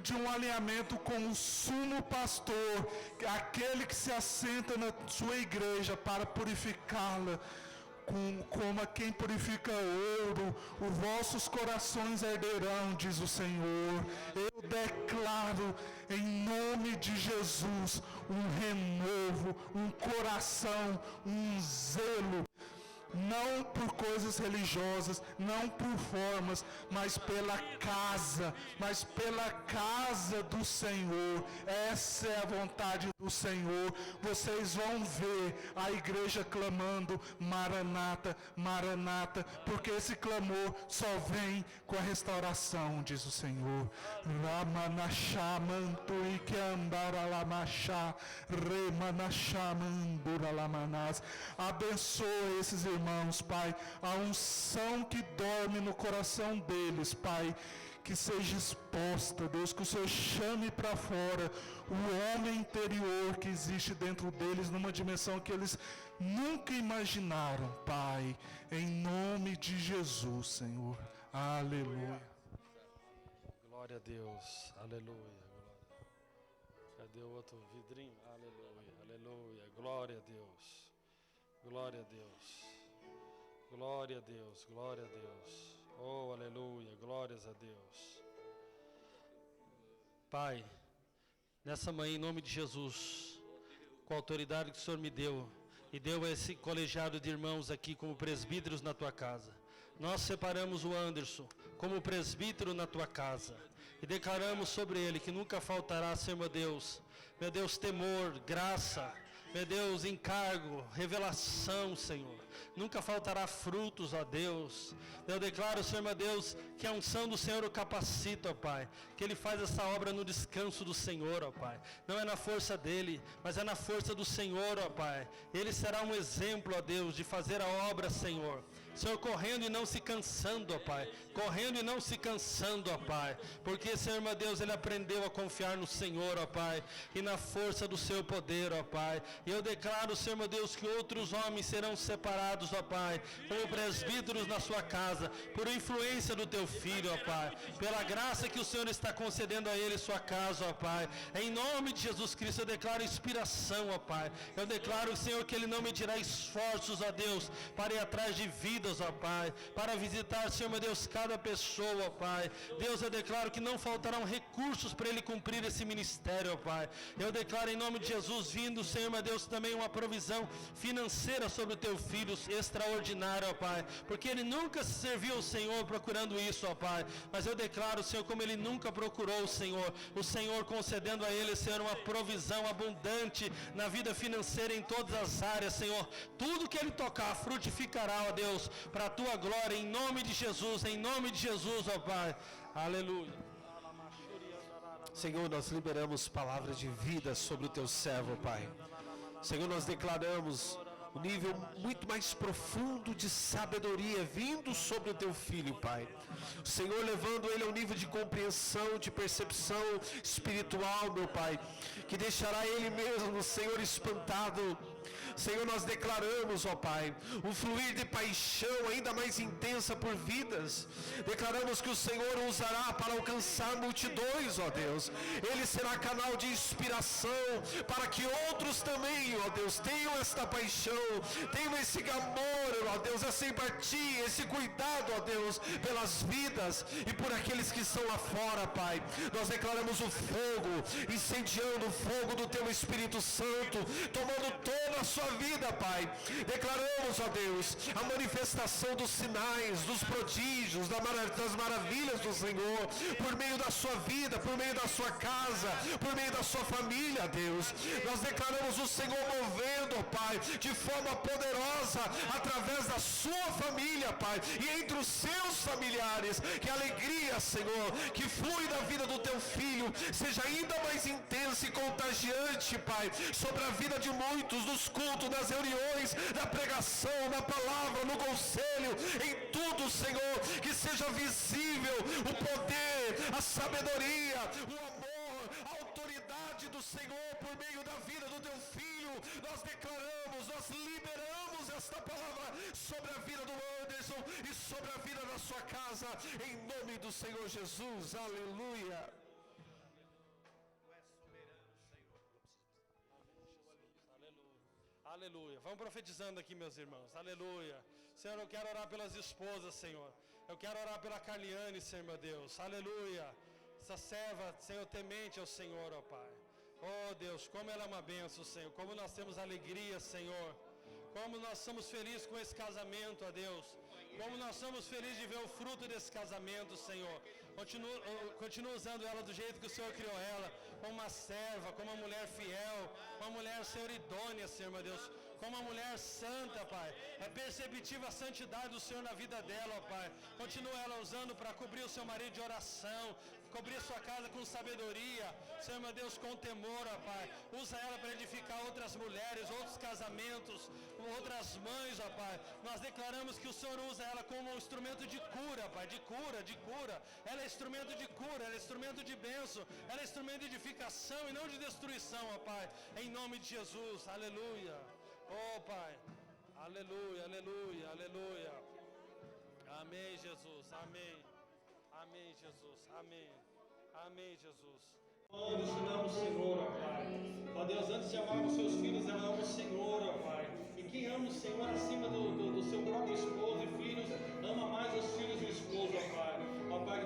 de um alinhamento com o sumo pastor, aquele que se assenta na sua igreja para purificá-la. Como a quem purifica ouro, os vossos corações arderão, diz o Senhor. Eu declaro em nome de Jesus um renovo, um coração, um zelo, não por coisas religiosas, não por formas, mas pela casa do Senhor. Essa é a vontade do Senhor. Vocês vão ver a igreja clamando Maranata, Maranata, porque esse clamor só vem com a restauração, diz o Senhor. Ramanachá mantui que andara lamachá, remanachá mandura lamanás. Abençoa esses irmãos, Pai, a unção que dorme no coração deles, Pai, que seja exposta, Deus, que o Senhor chame para fora o homem interior que existe dentro deles, numa dimensão que eles nunca imaginaram, Pai, em nome de Jesus, Senhor. Aleluia. Glória a Deus, aleluia. Cadê o outro vidrinho? Aleluia, aleluia, glória a Deus, glória a Deus. Glória a Deus, glória a Deus. Oh, aleluia, glórias a Deus. Pai, nessa manhã, em nome de Jesus, com a autoridade que o Senhor me deu, e deu a esse colegiado de irmãos aqui como presbíteros na tua casa, nós separamos o Anderson como presbítero na tua casa e declaramos sobre ele que nunca faltará, Senhor meu Deus, temor, graça, meu Deus, encargo, revelação, Senhor. Nunca faltará frutos, ó Deus. Eu declaro, Senhor, meu Deus, que a unção do Senhor o capacita, ó Pai. Que Ele faz essa obra no descanso do Senhor, ó Pai. Não é na força dele, mas é na força do Senhor, ó Pai. Ele será um exemplo, ó Deus, de fazer a obra, Senhor. Senhor, correndo e não se cansando, ó Pai. Correndo e não se cansando, ó Pai. Porque, Senhor, meu Deus, ele aprendeu a confiar no Senhor, ó Pai. E na força do seu poder, ó Pai. E eu declaro, Senhor, meu Deus, que outros homens serão separados, ó Pai. Como presbíteros na sua casa. Por influência do teu filho, ó Pai. Pela graça que o Senhor está concedendo a ele sua casa, ó Pai. Em nome de Jesus Cristo, eu declaro inspiração, ó Pai. Eu declaro, Senhor, que ele não medirá esforços, ó Deus, para ir atrás de vidas, ó Pai, para visitar, Senhor, meu Deus, cada pessoa, ó Pai. Deus, eu declaro que não faltarão recursos para ele cumprir esse ministério, ó Pai. Eu declaro em nome de Jesus, vindo, Senhor, meu Deus, também uma provisão financeira sobre o teu filho, extraordinária, ó Pai, porque ele nunca serviu o Senhor procurando isso, ó Pai, mas eu declaro, Senhor, como ele nunca procurou o Senhor concedendo a ele, Senhor, uma provisão abundante na vida financeira em todas as áreas, Senhor. Tudo que ele tocar frutificará, ó Deus, para a tua glória, em nome de Jesus, ó Pai. Aleluia. Senhor, nós liberamos palavras de vida sobre o teu servo, Pai. Senhor, nós declaramos um nível muito mais profundo de sabedoria vindo sobre o teu filho, Pai. O Senhor levando ele a um nível de compreensão, de percepção espiritual, meu Pai, que deixará ele mesmo, Senhor, espantado. Senhor, nós declaramos, ó Pai, um fluir de paixão ainda mais intensa por vidas. Declaramos que o Senhor o usará para alcançar multidões, ó Deus. Ele será canal de inspiração para que outros também, ó Deus, tenham esta paixão, tenham esse amor, ó Deus, essa empatia, esse cuidado, ó Deus, pelas vidas e por aqueles que estão lá fora, Pai. Nós declaramos o fogo, incendiando o fogo do teu Espírito Santo, tomando toda a sua vida, Pai. Declaramos, ó Deus, a manifestação dos sinais, dos prodígios, das maravilhas do Senhor, por meio da sua vida, por meio da sua casa, por meio da sua família, Deus. Nós declaramos o Senhor movendo, ó Pai, de forma poderosa, através da sua família, Pai, e entre os seus familiares. Que a alegria, Senhor, que flui da vida do teu filho, seja ainda mais intensa e contagiante, Pai, sobre a vida de muitos, nos cultos, nas reuniões, na pregação, na palavra, no conselho, em tudo, Senhor, que seja visível o poder, a sabedoria, o amor, a autoridade do Senhor por meio da vida do teu filho. Nós declaramos, nós liberamos esta palavra sobre a vida do Anderson e sobre a vida da sua casa, em nome do Senhor Jesus. Aleluia. Aleluia. Vamos profetizando aqui, meus irmãos. Aleluia. Senhor, eu quero orar pelas esposas, Senhor. Eu quero orar pela Carliane, Senhor, meu Deus. Aleluia. Essa serva, Senhor, temente ao Senhor, ó Pai. Oh, Deus, como ela é uma bênção, Senhor. Como nós temos alegria, Senhor. Como nós somos felizes com esse casamento, ó Deus. Como nós somos felizes de ver o fruto desse casamento, Senhor. Continua usando ela do jeito que o Senhor criou ela. Como uma serva, como uma mulher fiel. Uma mulher, Senhor, idônea, Senhor, meu Deus. Como uma mulher santa, Pai. É perceptível a santidade do Senhor na vida dela, ó Pai. Continua ela usando para cobrir o seu marido de oração. Cobrir sua casa com sabedoria. Senhor, meu Deus, com temor, ó Pai. Usa ela para edificar outras mulheres, outros casamentos, outras mães, ó Pai. Nós declaramos que o Senhor usa ela como um instrumento de cura, Pai. De cura. Ela é instrumento de cura, ela é instrumento de bênção. Ela é instrumento de edificação e não de destruição, ó Pai. Em nome de Jesus. Aleluia. Oh, Pai. Aleluia, aleluia, aleluia. Amém, Jesus. Amém. Amém, Jesus. Amém. Amém, Jesus. Nós ensinamos o Senhor, ó Pai. Ó Deus, antes de amar os seus filhos, ela ama o Senhor, ó Pai. E quem ama o Senhor acima do seu próprio esposo e filhos, ama mais os filhos e o esposo, ó Pai. Ó Pai,